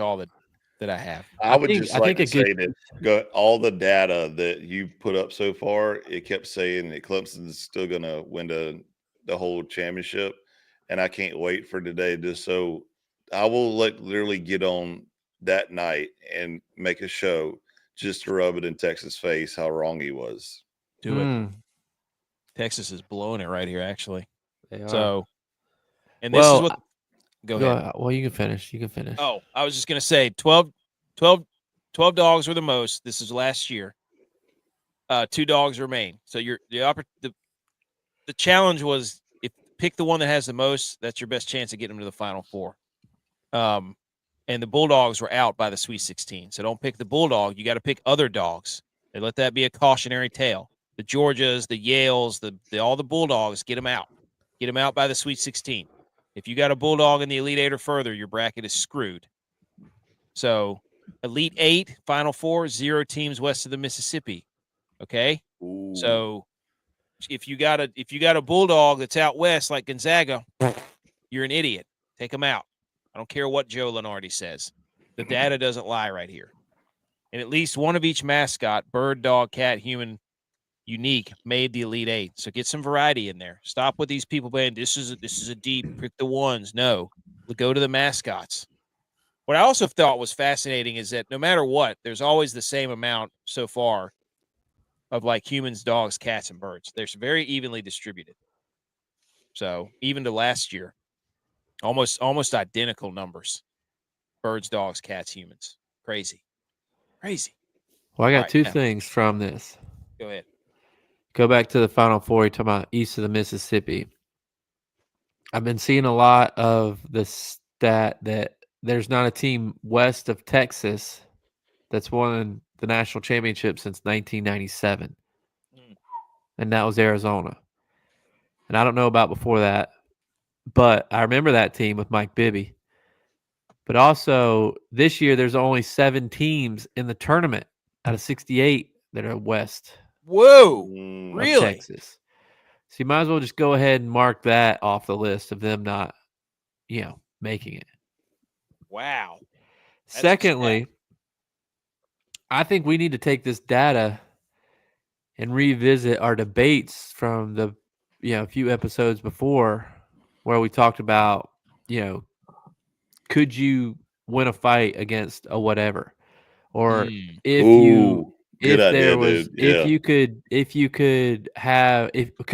all that I have. I would just like to say that all the data that you put up so far, it kept saying that Clemson's still going to win the whole championship, and I can't wait for today. Just so I will literally get on that night and make a show just to rub it in Texas' face how wrong he was. Do it. Texas is blowing it right here, actually. They are. So, and this is what. Go ahead. Well, you can finish. Oh, I was just going to say 12 dogs were the most. This is last year. 2 dogs remain. So the challenge was pick the one that has the most. That's your best chance of getting them to the Final Four. And the Bulldogs were out by the Sweet 16. So don't pick the Bulldog. You got to pick other dogs. And let that be a cautionary tale. The Georgias, the Yales, all the Bulldogs, get them out. Get them out by the Sweet 16. If you got a Bulldog in the Elite 8 or further, your bracket is screwed. So Elite 8, Final Four, 0 teams west of the Mississippi. Okay? Ooh. So if you got a Bulldog that's out west like Gonzaga, you're an idiot. Take them out. I don't care what Joe Lenardi says. The data doesn't lie right here. And at least one of each mascot, bird, dog, cat, human, unique, made the Elite 8. So get some variety in there. Stop with these people saying this is a deep, pick the ones. No, go to the mascots. What I also thought was fascinating is that no matter what, there's always the same amount so far of like humans, dogs, cats, and birds. They're very evenly distributed. So even to last year, almost identical numbers. Birds, dogs, cats, humans. Crazy. Well, I got 2 things from this. Go ahead. Go back to the Final Four. You're talking about east of the Mississippi. I've been seeing a lot of the stat that there's not a team west of Texas that's won the national championship since 1997. And that was Arizona. And I don't know about before that, but I remember that team with Mike Bibby. But also this year, there's only 7 teams in the tournament out of 68 that are west. Whoa, really? Texas. So you might as well just go ahead and mark that off the list of them not, making it. Wow. Secondly, I think we need to take this data and revisit our debates from the, few episodes before where we talked about, could you win a fight against a whatever? Or could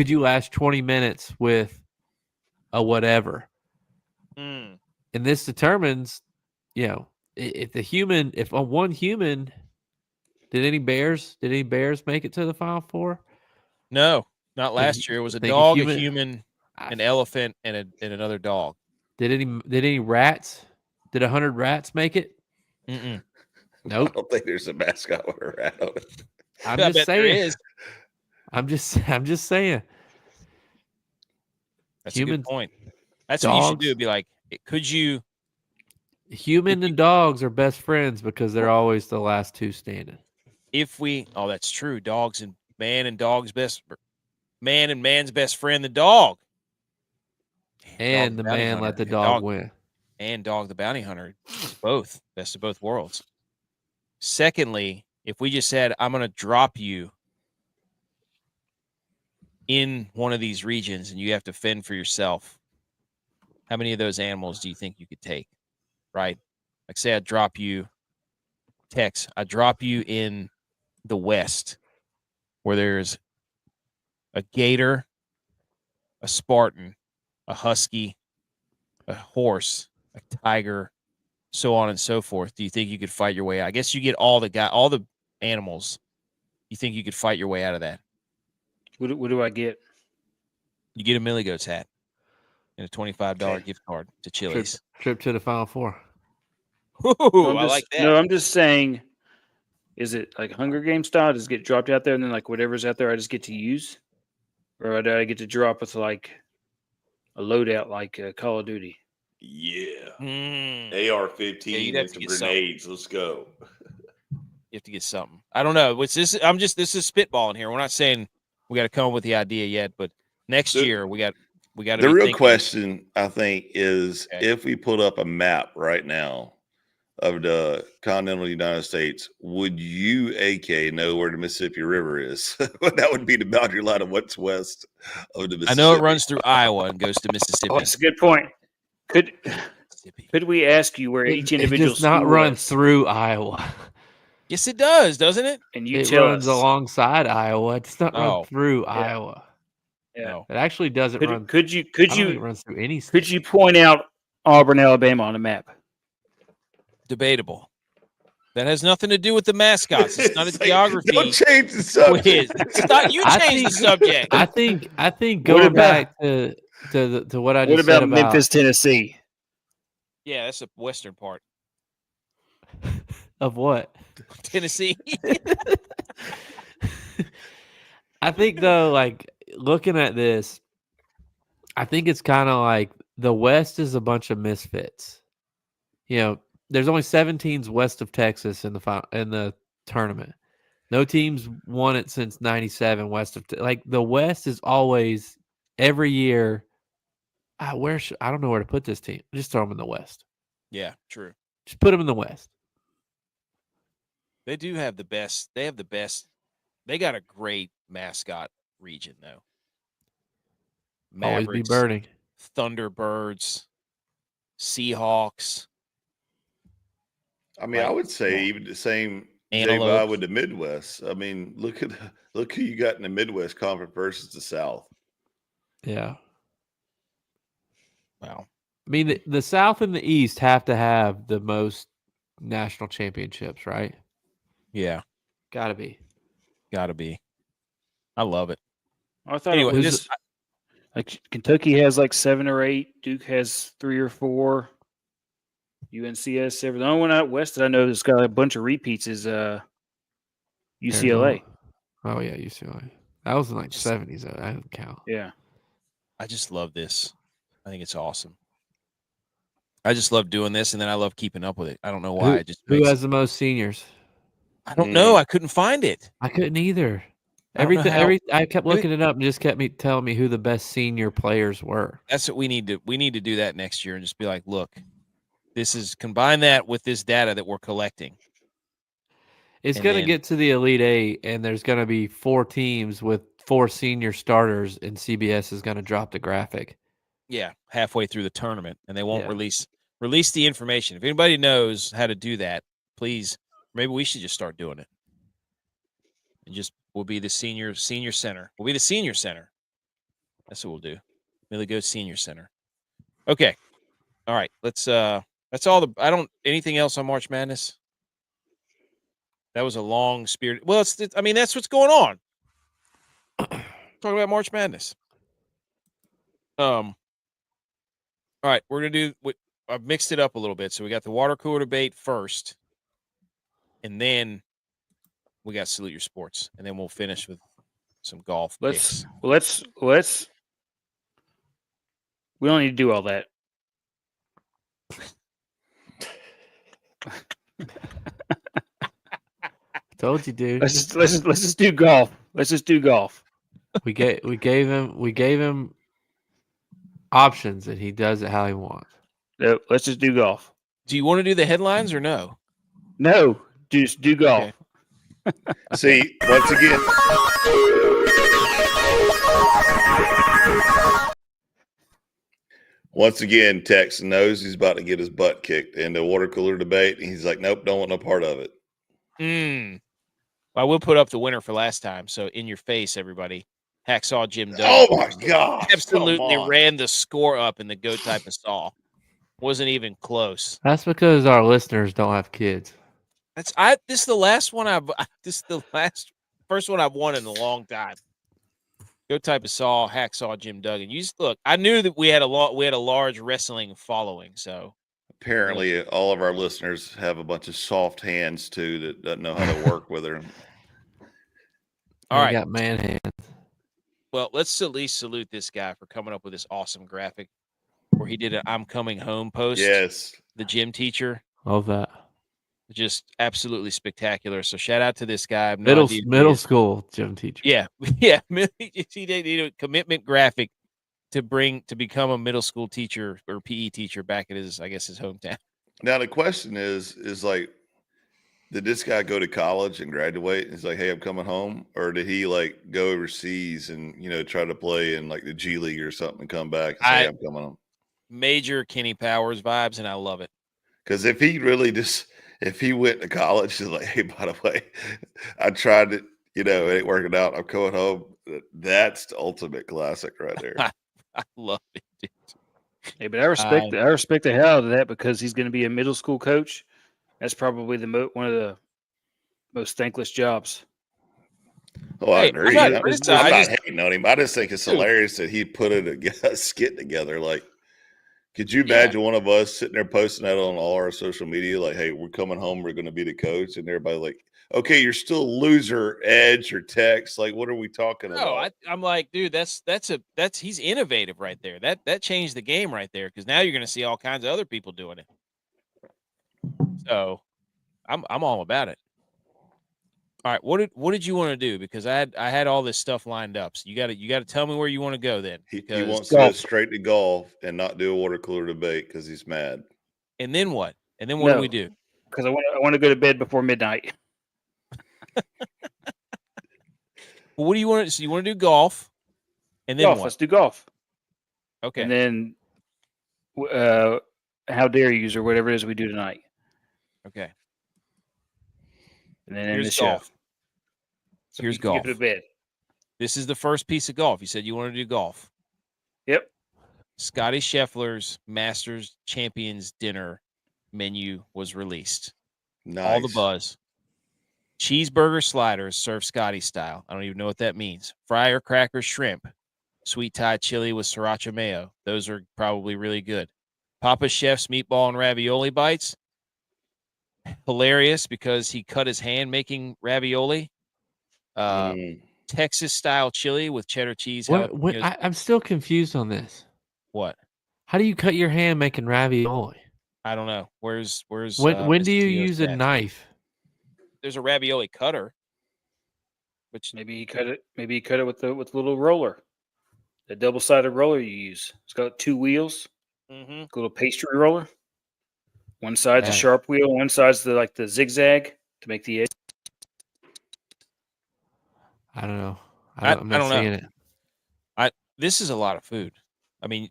you last 20 minutes with a whatever? And this determines, if one human, did any bears make it to the Final Four? No, not last year. It was a dog, a human, an elephant, and another dog. Did any rats? Did 100 rats make it? Nope. I don't think there's a mascot with a rat on it. I'm just saying. I'm just saying. That's a good point. That's what you should do. Be like, could you? Human and dogs are best friends because they're always the last 2 standing. That's true. Dogs and man and man's best friend, the dog. And the man let the dog win. And Dog the Bounty Hunter. Both. Best of both worlds. Secondly, if we just said, I'm going to drop you in one of these regions and you have to fend for yourself, how many of those animals do you think you could take? Right? Like say I drop you in the West where there's a gator, a Spartan, a husky, a horse, a tiger, so on and so forth. Do you think you could fight your way out? I guess you get all the animals. You think you could fight your way out of that? What do I get? You get a Millie Goats hat and a $25 gift card to Chili's. Trip to the Final Four. Ooh, I like that. No, I'm just saying, is it like Hunger Games style? Does it get dropped out there and then like whatever's out there I just get to use? Or do I get to drop with like a loadout like Call of Duty? Yeah. Yeah, AR-15 you'd have with to the get grenades. Let's go. You have to get something. I don't know. This is spitballing here. We're not saying we got to come up with the idea yet, but next year we got to. The real question, I think, is if we put up a map right now of the continental United States, would you, AK, know where the Mississippi River is? That would be the boundary line of what's west of the Mississippi. I know it runs through Iowa and goes to Mississippi. Oh, that's a good point. Could we ask you where each individual does not school run was? Through Iowa? Yes, it does, doesn't it? And you It tell runs us. alongside Iowa. It does not run through Iowa. Yeah. No. It actually doesn't run. Could you I don't think it runs through any state. could you point out Auburn, Alabama on a map? Debatable. That has nothing to do with the mascots. It's not a geography. Don't change the subject. It's not you change the subject. I think going back to what I just said about Memphis, Tennessee? Yeah, that's the western part. Of what? Tennessee. I think though, like looking at this, I think it's kind of like the West is a bunch of misfits. You know, there's only 7 teams west of Texas in the tournament. No teams won it since '97 west of like the West is always every year. I don't know where to put this team. Just throw them in the West. Yeah, true. Just put them in the West. They do have the best. They have the best. They got a great mascot region, though. Always be burning. Thunderbirds, Seahawks. I mean, I would say even the same vibe with the Midwest. I mean, look who you got in the Midwest Conference versus the South. Yeah. Wow. I mean, the South and the East have to have the most national championships, right? Yeah. Gotta be. I love it. I thought Anyway, it was like Kentucky has like 7 or 8. Duke has 3 or 4. UNC has 7. The only one out west that I know that's got a bunch of repeats is UCLA. Oh yeah, UCLA. That was in like 70s. Though. That doesn't count. Yeah. I just love this. I think it's awesome. I just love doing this, and then I love keeping up with it. I don't know why. Who has the most seniors? I don't know. I couldn't find it. I couldn't either. I kept looking it up and just kept telling me who the best senior players were. That's what we need to do that next year and just be like, look, this is combine that with this data that we're collecting. It's going to get to the Elite Eight, and there's going to be 4 teams with 4 senior starters, and CBS is going to drop the graphic. Yeah, halfway through the tournament, and they won't release the information. If anybody knows how to do that, please, maybe we should just start doing it. And we'll be the senior center. We'll be the senior center. That's what we'll do. Millie Goats Senior Center. Okay. All right. Let's that's all anything else on March Madness? That was a long spirit. Well, that's what's going on. Talking about March Madness. All right, we're gonna do. I've mixed it up a little bit. So we got the water cooler debate first, and then we got Salute Your Sports, and then we'll finish with some golf. Let's. We don't need to do all that. Told you, dude. Let's just do golf. Let's just do golf. We gave him options, and he does it how he wants. No, let's just do golf. Do you want to do the headlines or no? No, just do golf. Okay. See, once again, Once again, Tex knows he's about to get his butt kicked in the water cooler debate. And he's like, nope, don't want no part of it. Well, I will put up the winner for last time. So in your face, everybody. Hacksaw Jim Duggan. Oh, my gosh. Absolutely ran the score up in the GOAT type of saw. Wasn't even close. That's because our listeners don't have kids. This is the last one first one I've won in a long time. GOAT type of saw, Hacksaw Jim Duggan. Look, I knew that we had a large wrestling following, so apparently all of our listeners have a bunch of soft hands too that doesn't know how to work with her. All right. Got man hands. Well, let's at least salute this guy for coming up with this awesome graphic where he did an I'm coming home post. Yes. The gym teacher. Love that. Just absolutely spectacular. So shout out to this guy. Middle school gym teacher. Yeah. Yeah. He did a commitment graphic to become a middle school teacher or PE teacher back at his hometown. Now the question is like, did this guy go to college and graduate? And he's like, hey, I'm coming home. Or did he like go overseas and, try to play in like the G League or something and come back and say, I'm coming home? Major Kenny Powers vibes. And I love it. Because if he went to college, he's like, hey, by the way, I tried it, it ain't working out. I'm going home. That's the ultimate classic right there. I love it, dude. Hey, but I respect the hell out of that because he's going to be a middle school coach. That's probably one of the most thankless jobs. Oh, I agree. I'm not hating on him. I just think it's hilarious that he put a skit together. Like, could you imagine one of us sitting there posting that on all our social media? Like, hey, we're coming home. We're going to be the coach. And everybody like, okay, you're still loser, Edge or Tex. Like, what are we talking about? I'm like, dude, that's he's innovative right there. That changed the game right there because now you're going to see all kinds of other people doing it. So, I'm all about it. All right, what did you want to do? Because I had all this stuff lined up. So you got to tell me where you want to go then. He wants to go straight to golf and not do a water cooler debate because he's mad. And then what? And then what do we do? Because I want to go to bed before midnight. Well, what do you want? So you want to do golf, and then what? Let's do golf. Okay. And then, how dare you, or whatever it is we do tonight. Okay. And then in the show. So here's golf. Get to bed. This is the first piece of golf. You said you wanted to do golf. Yep. Scotty Scheffler's Masters Champions Dinner menu was released. Nice. All the buzz. Cheeseburger sliders served Scotty style. I don't even know what that means. Fryer cracker shrimp. Sweet Thai chili with sriracha mayo. Those are probably really good. Papa Chef's meatball and ravioli bites. Hilarious because he cut his hand making ravioli. Texas style chili with cheddar cheese. I'm still confused on this. What? How do you cut your hand making ravioli? I don't know. Where's when do you use a knife? There's a ravioli cutter. Which maybe you cut it with the little roller. The double-sided roller you use. It's got 2 wheels. Mm-hmm. A little pastry roller. One side's a sharp wheel, one side's the zigzag to make the edge. I don't know. I'm not seeing it. This is a lot of food. I mean,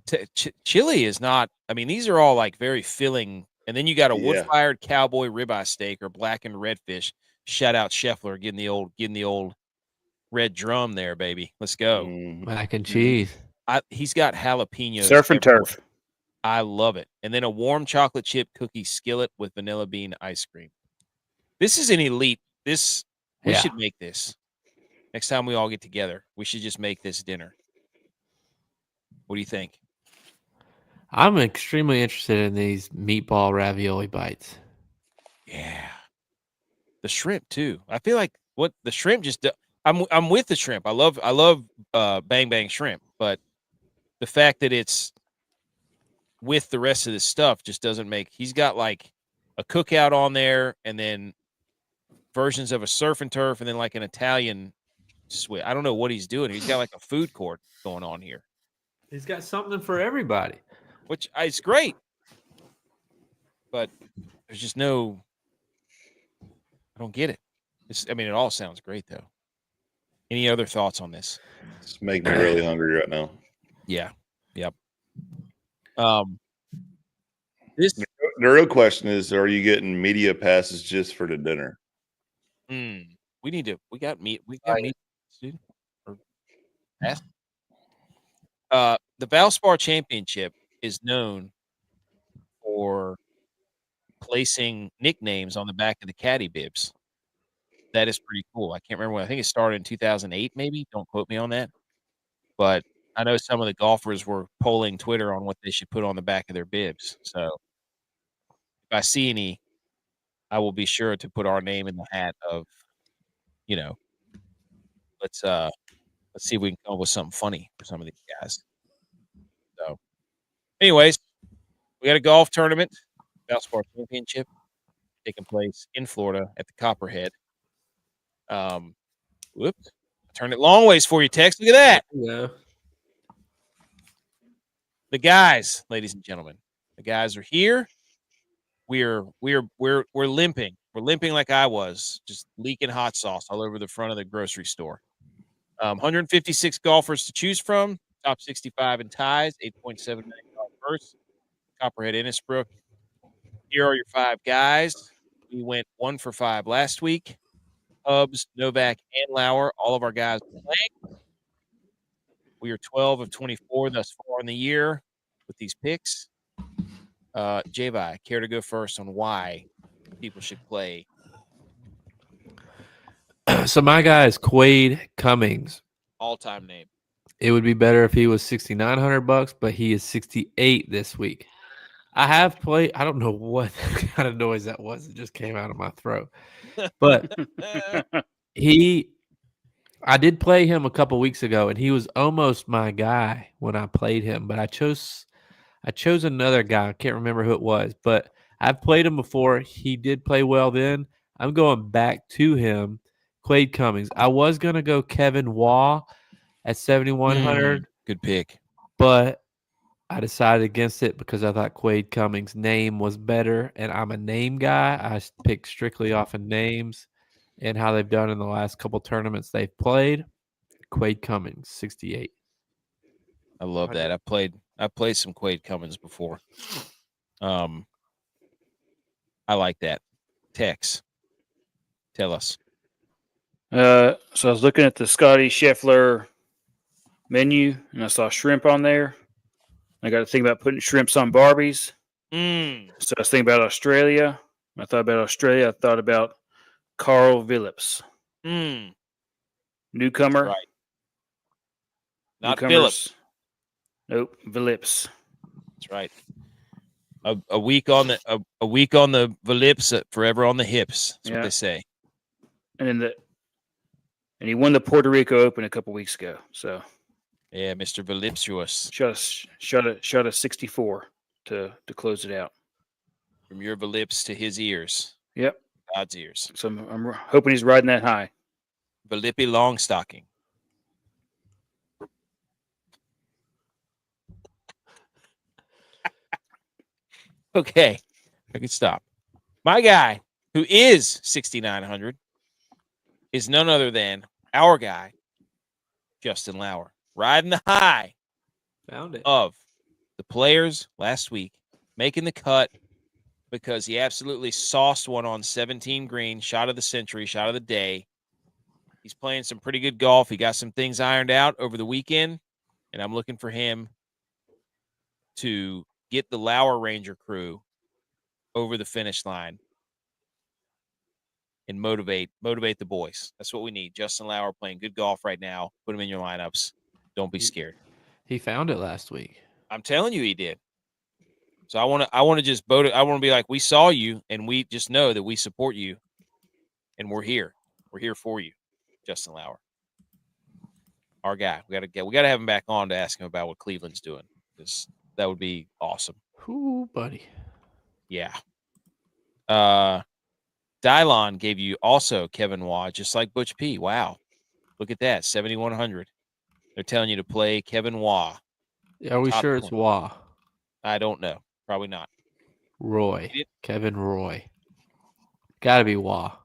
chili is not. I mean, these are all like very filling. And then you got a wood-fired cowboy ribeye steak or blackened redfish. Shout out Scheffler getting the old red drum there, baby. Let's go. Mac and cheese. He's got jalapenos. Surf and turf. I love it. And then a warm chocolate chip cookie skillet with vanilla bean ice cream. This is an elite. We should make this. Next time we all get together, we should just make this dinner. What do you think? I'm extremely interested in these meatball ravioli bites. Yeah. The shrimp too. I feel like what the shrimp just I'm with the shrimp. I love Bang Bang shrimp, but the fact that it's with the rest of this stuff just doesn't make. He's got like a cookout on there, and then versions of a surf and turf, and then like an Italian swim. I don't know what he's doing. He's got like a food court going on here. He's got something for everybody, which is great. But there's just no. I don't get it. It all sounds great though. Any other thoughts on this? It's making me really hungry right now. Yeah. Yep. This The real question is, are you getting media passes just for the dinner? we got meat. We got meat, dude. The Valspar Championship is known for placing nicknames on the back of the caddy bibs. That is pretty cool. I can't remember when. I think it started in 2008, maybe. Don't quote me on that. But I know some of the golfers were polling Twitter on what they should put on the back of their bibs. So if I see any, I will be sure to put our name in the hat of, let's see if we can come up with something funny for some of these guys. So, anyways, we got a golf tournament, Valspar Championship, taking place in Florida at the Copperhead. Whoops, I turned it long ways for you, Tex. Look at that. Yeah. The guys, ladies and gentlemen, the guys are here. We're limping. We're limping like I was, just leaking hot sauce all over the front of the grocery store. 156 golfers to choose from. Top 65 in ties. $8.7 million purse. Copperhead, Innisbrook. Here are your 5 guys. We went 1 for 5 last week. Hubbs, Novak, and Lauer. All of our guys are playing. We are 12 of 24 thus far in the year with these picks. G.U.Y.S, care to go first on why people should play? So my guy is Quade Cummings. All-time name. It would be better if he was $6,900, but he is 68 this week. I have played. I don't know what kind of noise that was. It just came out of my throat. But I did play him a couple weeks ago, and he was almost my guy when I played him. But I chose another guy. I can't remember who it was, but I've played him before. He did play well then. I'm going back to him, Quade Cummings. I was going to go Kevin Waugh at 7,100. Good pick. But I decided against it because I thought Quade Cummings' name was better, and I'm a name guy. I pick strictly off of names and how they've done in the last couple tournaments they've played. Quade Cummings, 68. I love that. I played some Quade Cummings before. I like that. Tex, tell us. So I was looking at the Scotty Scheffler menu, and I saw shrimp on there. I got to think about putting shrimps on Barbies. So I was thinking about Australia. I thought about Australia. I thought about Carl Phillips. Newcomer. Right. Not Newcomers. Phillips. Nope, Phillips. That's right. A week on the lips, forever on the hips. That's what they say. And he won the Puerto Rico Open a couple weeks ago. So yeah, Mr. Voluptuous. Shot a 64 to close it out. From your lips to his ears. Yep. God's ears. So I'm hoping he's riding that high. Valippy Longstocking. Okay, I can stop. My guy, who is 6,900, is none other than our guy, Justin Lauer, riding the high of the players last week, making the cut because he absolutely sauced one on 17 green, shot of the century, shot of the day. He's playing some pretty good golf. He got some things ironed out over the weekend, and I'm looking for him to get the Lauer Ranger crew over the finish line and motivate the boys. That's what we need. Justin Lauer playing good golf right now. Put him in your lineups. Don't be scared. He found it last week. I'm telling you, he did. So I want to just vote. I want to be like, we saw you, and we just know that we support you, and we're here. We're here for you, Justin Lauer, our guy. We got to have him back on to ask him about what Cleveland's doing. Because that would be awesome. Ooh, buddy. Yeah. Dylon gave you also Kevin Waugh, just like Butch P. Wow. Look at that. 7,100. They're telling you to play Kevin Waugh. Are we sure it's Waugh? I don't know. Probably not. Roy. Kevin Roy. Gotta be Waugh.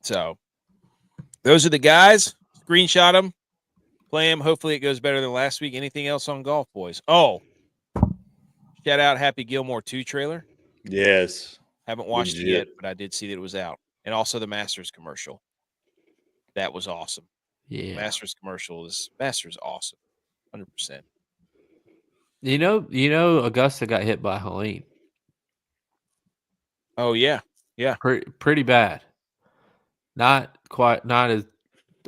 So those are the guys. Screenshot them. Play them. Hopefully it goes better than last week. Anything else on golf, boys? Oh, Shout out Happy Gilmore 2 trailer. Yes. Haven't watched Legit. it yet, but I did see that it was out. And also the Masters commercial. That was awesome. Yeah. Masters awesome. 100%. You know, Augusta got hit by Helene. Oh yeah. Yeah. Pretty bad. Not as.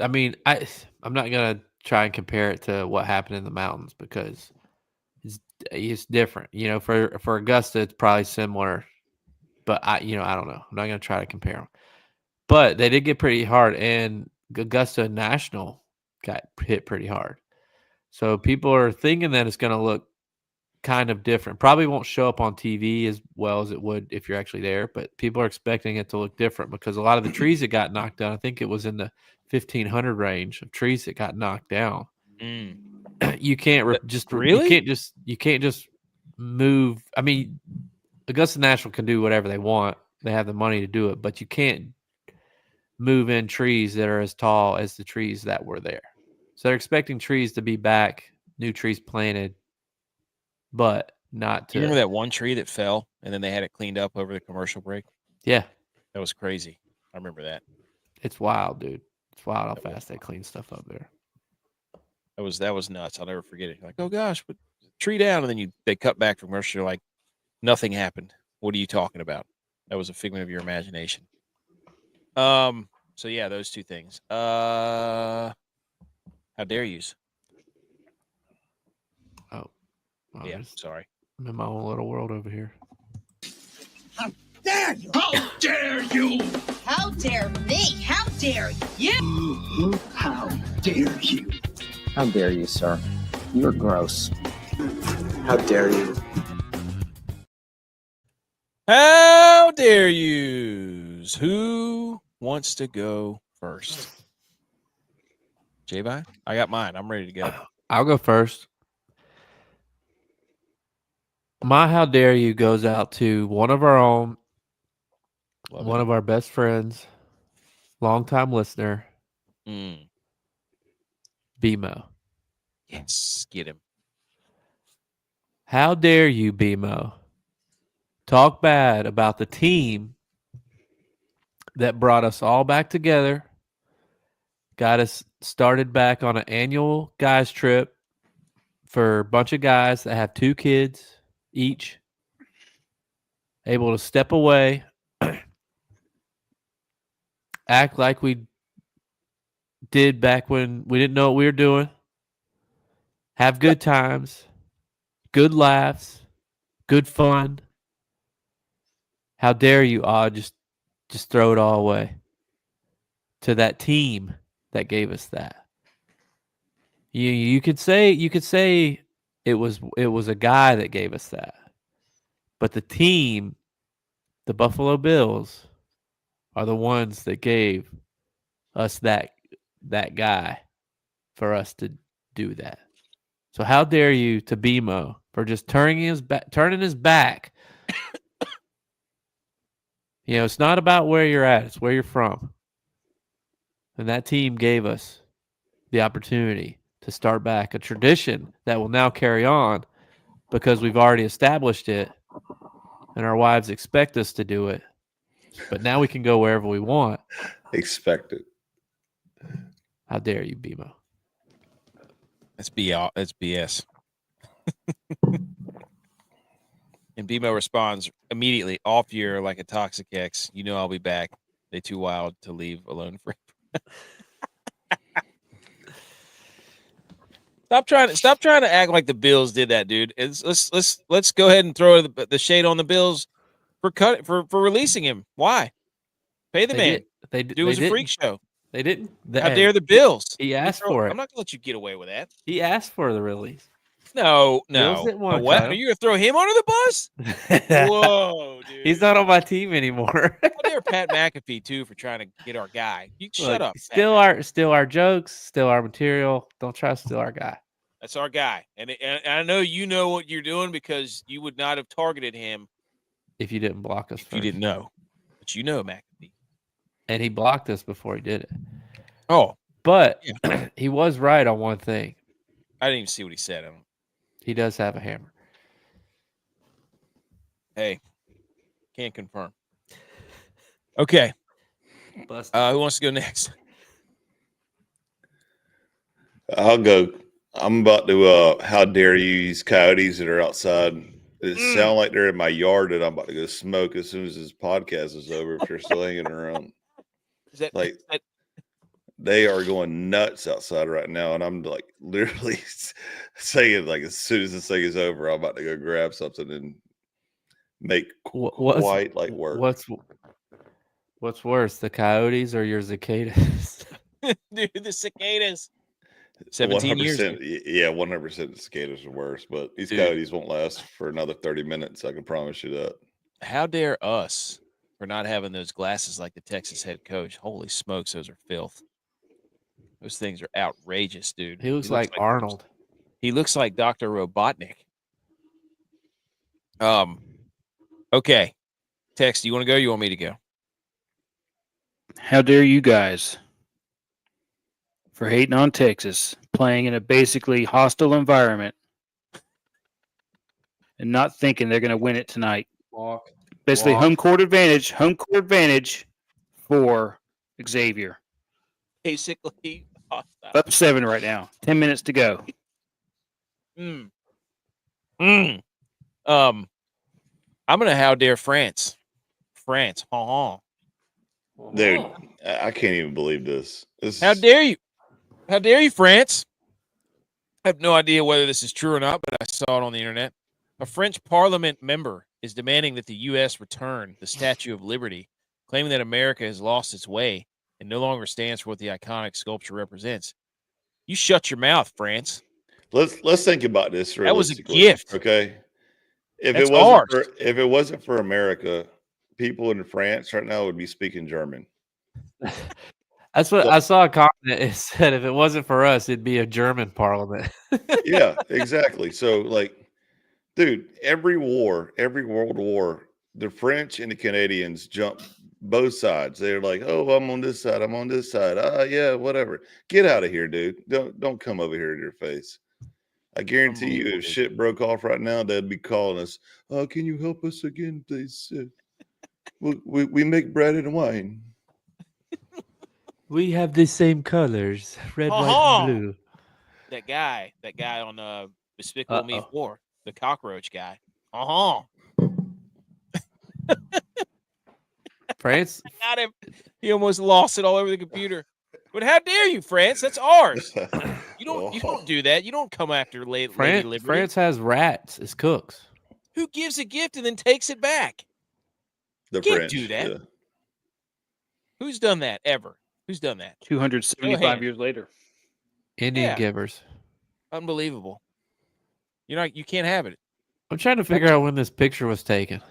I mean, I'm not gonna try and compare it to what happened in the mountains because it's different. You know, for Augusta, it's probably similar, but I don't know. I'm not gonna try to compare them. But they did get pretty hard, and Augusta National got hit pretty hard. So people are thinking that it's going to look kind of different. Probably won't show up on TV as well as it would if you're actually there, but people are expecting it to look different because a lot of the trees that got knocked down, I think it was in the 1,500 range of trees that got knocked down. You can't really? you can't just move. I mean, Augusta National can do whatever they want. They have the money to do it, but you can't move in trees that are as tall as the trees that were there. So they're expecting trees to be back, new trees planted, but not to. You remember that one tree that fell and then they had it cleaned up over the commercial break? Yeah. That was crazy. I remember that. It's wild, dude. It's wild how fast they clean stuff up there. That was nuts. I'll never forget it. You're like, oh gosh, but tree down, and then they cut back from commercial. You're like, nothing happened. What are you talking about? That was a figment of your imagination. So yeah, those two things. How dare yous? Oh, yeah. Sorry. I'm in my own little world over here. How dare you? How dare you? How dare me? How dare you? How dare you? How dare you, sir? You're gross. How dare you? How dare yous? Who wants to go first? J-Bye? I got mine. I'm ready to go. I'll go first. My how dare you goes out to one of our own, one of our best friends, longtime listener, BMO. Yes, get him. How dare you, BMO, talk bad about the team that brought us all back together, got us started back on an annual guys trip for a bunch of guys that have 2 kids each, able to step away, act like we did back when we didn't know what we were doing, have good times, good laughs, good fun. How dare you all just throw it all away to that team that gave us that. You could say it was a guy that gave us that. But the team, the Buffalo Bills, are the ones that gave us that guy for us to do that. So how dare you to BMO for just turning his back. You know, it's not about where you're at, it's where you're from. And that team gave us the opportunity to start back a tradition that will now carry on because we've already established it and our wives expect us to do it. But now we can go wherever we want. Expect it. How dare you, BMO? That's BS. And BMO responds immediately, off year like a toxic ex. You know I'll be back. They too wild to leave alone forever. Stop trying to act like the Bills did that, dude. Let's go ahead and throw the shade on the Bills for releasing him. Why? Pay the man. It was a freak show. They didn't. How dare the Bills? He asked for it. I'm not gonna let you get away with that. He asked for the release. No. Bills didn't want to What? cut him. Are you gonna throw him under the bus? Whoa, dude. He's not on my team anymore. How dare Pat McAfee too for trying to get our guy? You shut up. Still our jokes, still our material. Don't try to steal our guy. That's our guy, and I know you know what you're doing because you would not have targeted him if you didn't block us. You didn't know, but you know McAfee, and he blocked us before he did it. Oh, but he was right on one thing. I didn't even see what he said. He does have a hammer. Hey, can't confirm. Okay. Who wants to go next? I'll go. I'm about to. How dare you? These coyotes that are outside. It sound like they're in my yard, and I'm about to go smoke as soon as this podcast is over. If they're still hanging around, they are going nuts outside right now, and I'm like literally saying like as soon as this thing is over, I'm about to go grab something and make quite like work. What's worse, the coyotes or your cicadas? Dude, the cicadas. 17 years. Yeah, 100% the cicadas are worse, but these coyotes won't last for another 30 minutes. I can promise you that. How dare us for not having those glasses like the Texas head coach? Holy smokes, those are filth. Those things are outrageous, dude. He looks like Arnold. He looks like Dr. Robotnik. Okay. Tex, do you want to go? Or you want me to go? How dare you guys for hating on Texas, playing in a basically hostile environment and not thinking they're going to win it tonight. Basically, home court advantage for Xavier. Basically, hostile. Up 7 right now. 10 minutes to go. I'm gonna how dare France. France. Dude, I can't even believe this. How dare you? How dare you, France? I have no idea whether this is true or not, but I saw it on the internet. A French parliament member is demanding that the U.S. return the Statue of Liberty, claiming that America has lost its way and no longer stands for what the iconic sculpture represents. You shut your mouth, France. Let's think about this realistically. That was a gift. Okay. If it wasn't for America, people in France right now would be speaking German. That's what I saw a comment. It said if it wasn't for us, it'd be a German parliament. Yeah, exactly. So, like, dude, every world war, the French and the Canadians jump both sides. They're like, "Oh, I'm on this side. I'm on this side. Yeah, whatever. Get out of here, dude. Don't come over here to your face." I guarantee you, if shit broke off right now, they'd be calling us. "Oh, can you help us again, please? We make bread and wine. We have the same colors, red, white, and blue." That guy on Despicable Me 4, the cockroach guy. France. I got him. He almost lost it all over the computer. But how dare you, France? That's ours. You don't do that. You don't come after Lady Liberty. France has rats as cooks. Who gives a gift and then takes it back? The Can't French do that. Yeah. Who's done that ever? Who's done that? 275 years later. Indian givers. Unbelievable. You can't have it. I'm trying to figure out when this picture was taken.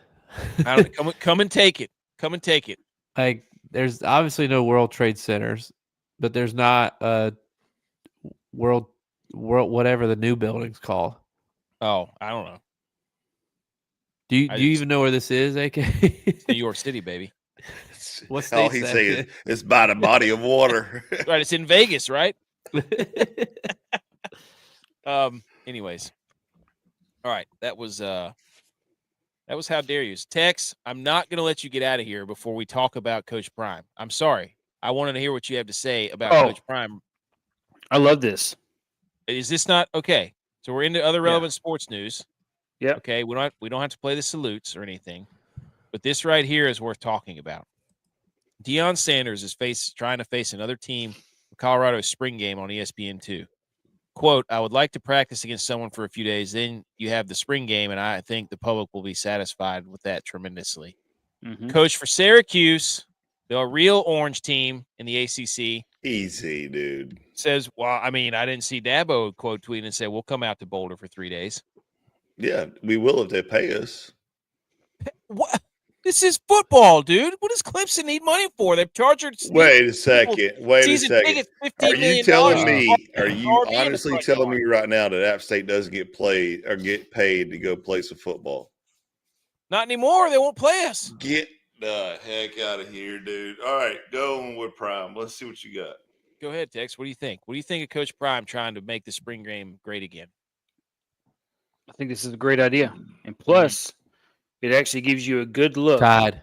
I don't know. Come and take it. Come and take it. Like, there's obviously no World Trade Centers, but there's not a world whatever the new building's called. Oh, I don't know. Do you even know where this is, AK? It's New York City, baby. What state? All he's saying is it's by the body of water. Right, it's in Vegas, right? Anyways. All right, that was how dare you. Tex, I'm not going to let you get out of here before we talk about Coach Prime. I'm sorry. I wanted to hear what you have to say about Coach Prime. I love this. Is this not okay? So we're into other relevant sports news. Yeah. Okay, we don't have to play the salutes or anything, but this right here is worth talking about. Deion Sanders is trying to face another team for Colorado's spring game on ESPN2. Quote, "I would like to practice against someone for a few days. Then you have the spring game, and I think the public will be satisfied with that tremendously." Mm-hmm. Coach for Syracuse, the real orange team in the ACC. Easy, dude. Says, well, I mean, I didn't see Dabo quote tweet and say, "We'll come out to Boulder for 3 days." Yeah, we will if they pay us. What? This is football, dude. What does Clemson need money for? They've charged. Wait a second. Tickets, $15 million. Are you honestly telling me right now that App State doesn't get paid to go play some football? Not anymore. They won't play us. Get the heck out of here, dude. All right, go on with Prime. Let's see what you got. Go ahead, Tex. What do you think? What do you think of Coach Prime trying to make the spring game great again? I think this is a great idea. And plus, It actually gives you a good look. Tied. I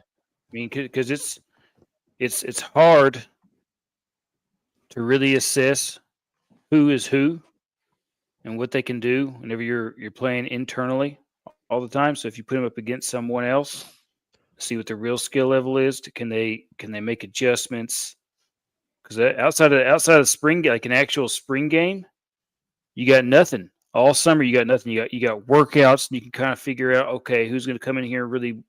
mean, because it's hard to really assess who is who and what they can do whenever you're playing internally all the time. So if you put them up against someone else, see what their real skill level is. Can they make adjustments? Because outside of spring, like an actual spring game, you got nothing. All summer, you got nothing. You got workouts, and you can kind of figure out, okay, who's going to come in here and really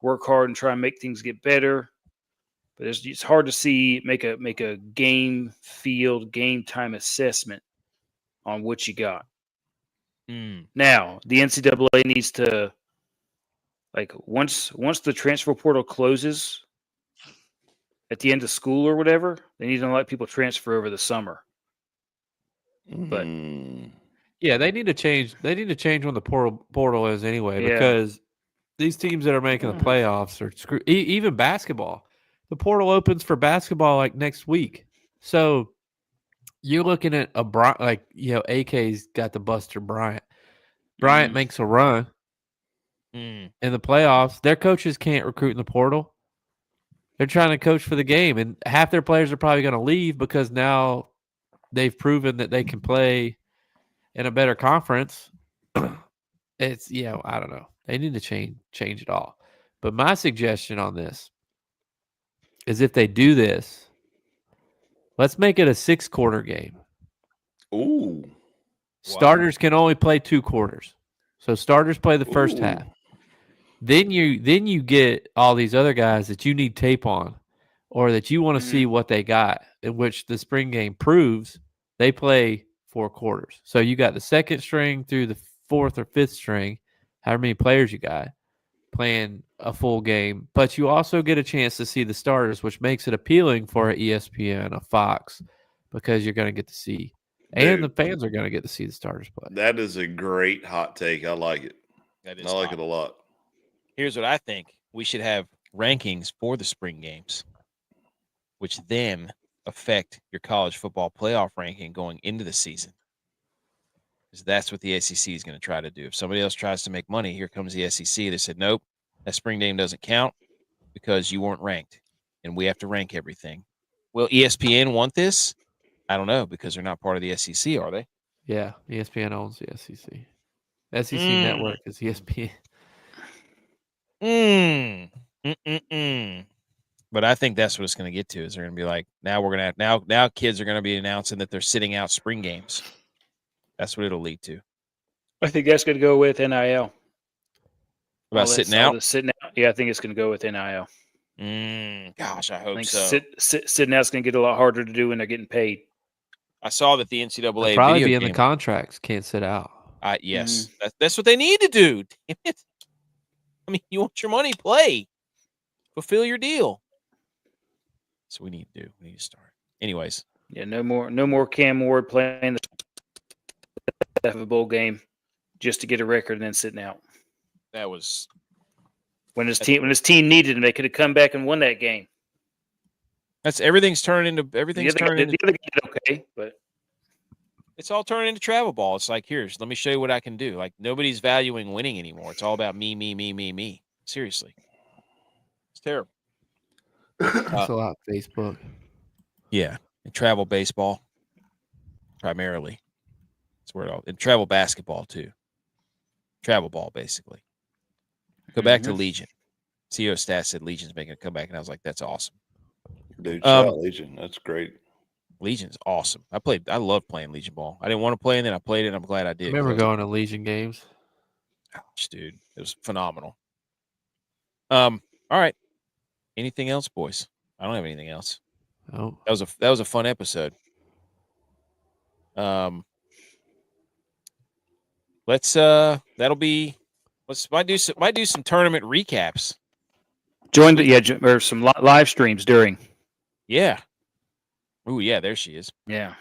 work hard and try and make things get better. But it's hard to make a game time assessment on what you got. Now, the NCAA needs to, like, once the transfer portal closes at the end of school or whatever, they need to let people transfer over the summer. But yeah, they need to change. They need to change when the portal is anyway, because these teams that are making the playoffs are screwed. Even basketball, the portal opens for basketball like next week. So you're looking at AK's got the Buster Bryant. Bryant makes a run in the playoffs. Their coaches can't recruit in the portal. They're trying to coach for the game, and half their players are probably going to leave because now they've proven that they can play in a better conference. It's, I don't know. They need to change it all. But my suggestion on this is, if they do this, let's make it a 6-quarter game. Ooh. Starters can only play 2 quarters. So starters play the first half. Then you get all these other guys that you need tape on, or that you want to see what they got, in which the spring game proves they play 4 quarters. So you got the second string through the 4th or 5th string, however many players you got, playing a full game. But you also get a chance to see the starters, which makes it appealing for an ESPN, a Fox, because you're going to get to see, and the fans are going to get to see the starters play. That is a great hot take. I like it. I like it a lot. Here's what I think. We should have rankings for the spring games, which then affect your college football playoff ranking going into the season. Because that's what the SEC is going to try to do. If somebody else tries to make money, here comes the SEC. They said, nope, that spring game doesn't count because you weren't ranked, and we have to rank everything. Will ESPN want this? I don't know, because they're not part of the SEC, are they? Yeah, ESPN owns the SEC. SEC Network is ESPN. But I think that's what it's going to get to. Is they're going to be like, now we're going to now kids are going to be announcing that they're sitting out spring games. That's what it'll lead to. I think that's going to go with NIL. About sitting out? Sitting out. Yeah, I think it's going to go with NIL. Gosh, I hope so. Sitting out's going to get a lot harder to do when they're getting paid. I saw that the NCAA It'll probably be in the contracts. Can't sit out. Yes, that's what they need to do. Damn it. I mean, you want your money, play. Fulfill your deal. So we need to start. Anyways. Yeah, no more Cam Ward playing the bowl game just to get a record and then sitting out. That was when his team needed him, they could have come back and won that game. Everything's turning into the other game okay, but it's all turning into travel ball. It's like, let me show you what I can do. Like, nobody's valuing winning anymore. It's all about me. Seriously. It's terrible. It's a lot of Facebook. Yeah. And travel baseball, primarily. That's where it all, and travel basketball, too. Travel ball, basically. Go back to Legion. CEO Stats said Legion's making a comeback, and I was like, that's awesome. Dude, shout out Legion. That's great. Legion's awesome. I love playing Legion ball. I didn't want to play, and then I played it, and I'm glad I did. I remember going to Legion games. Gosh, dude. It was phenomenal. All right. Anything else, boys? I don't have anything else. Oh. That was a fun episode. Let's might do some tournament recaps. Or some live streams during. Yeah. Oh yeah, there she is. Yeah.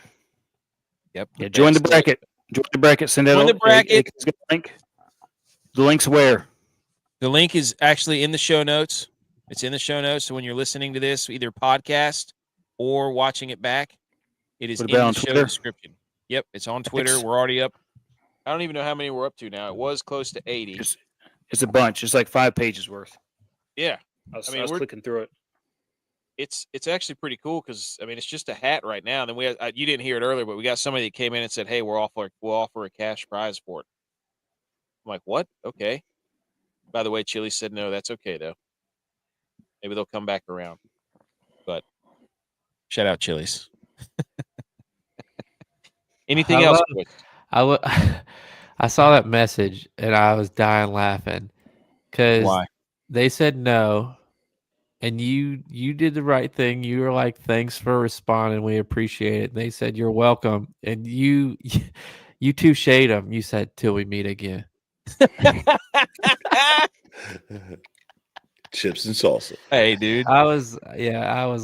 Yep. Yeah. Join the bracket. Join the bracket. Send it. Join the bracket. Link. The link's where? The link is actually in the show notes. It's in the show notes. So when you're listening to this, either podcast or watching it back, it is in the show description. Yep, it's on Twitter. We're already up. I don't even know how many we're up to now. It was close to 80. It's a bunch. It's like 5 pages worth. Yeah. I was clicking through it. It's actually pretty cool because it's just a hat right now. And then you didn't hear it earlier, but we got somebody that came in and said, "Hey, we'll offer a cash prize for it." I'm like, "What? Okay." By the way, Chili said no. That's okay though. Maybe they'll come back around. But shout out Chili's. Anything else? I saw that message and I was dying laughing because they said no. And you did the right thing. You were like, "Thanks for responding. We appreciate it." And they said, "You're welcome." And you two shade them. You said, "Till we meet again." Chips and salsa. Hey, dude. I was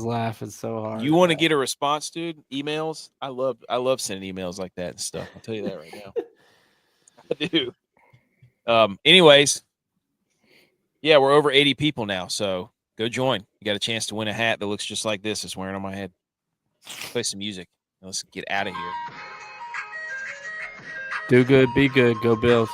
laughing so hard. You want to get a response, dude? Emails. I love sending emails like that and stuff. I'll tell you that right now. I do. Anyways, yeah, we're over 80 people now, so go join. You got a chance to win a hat that looks just like this. It's wearing on my head. Play some music. Let's get out of here. Do good, be good. Go Bills.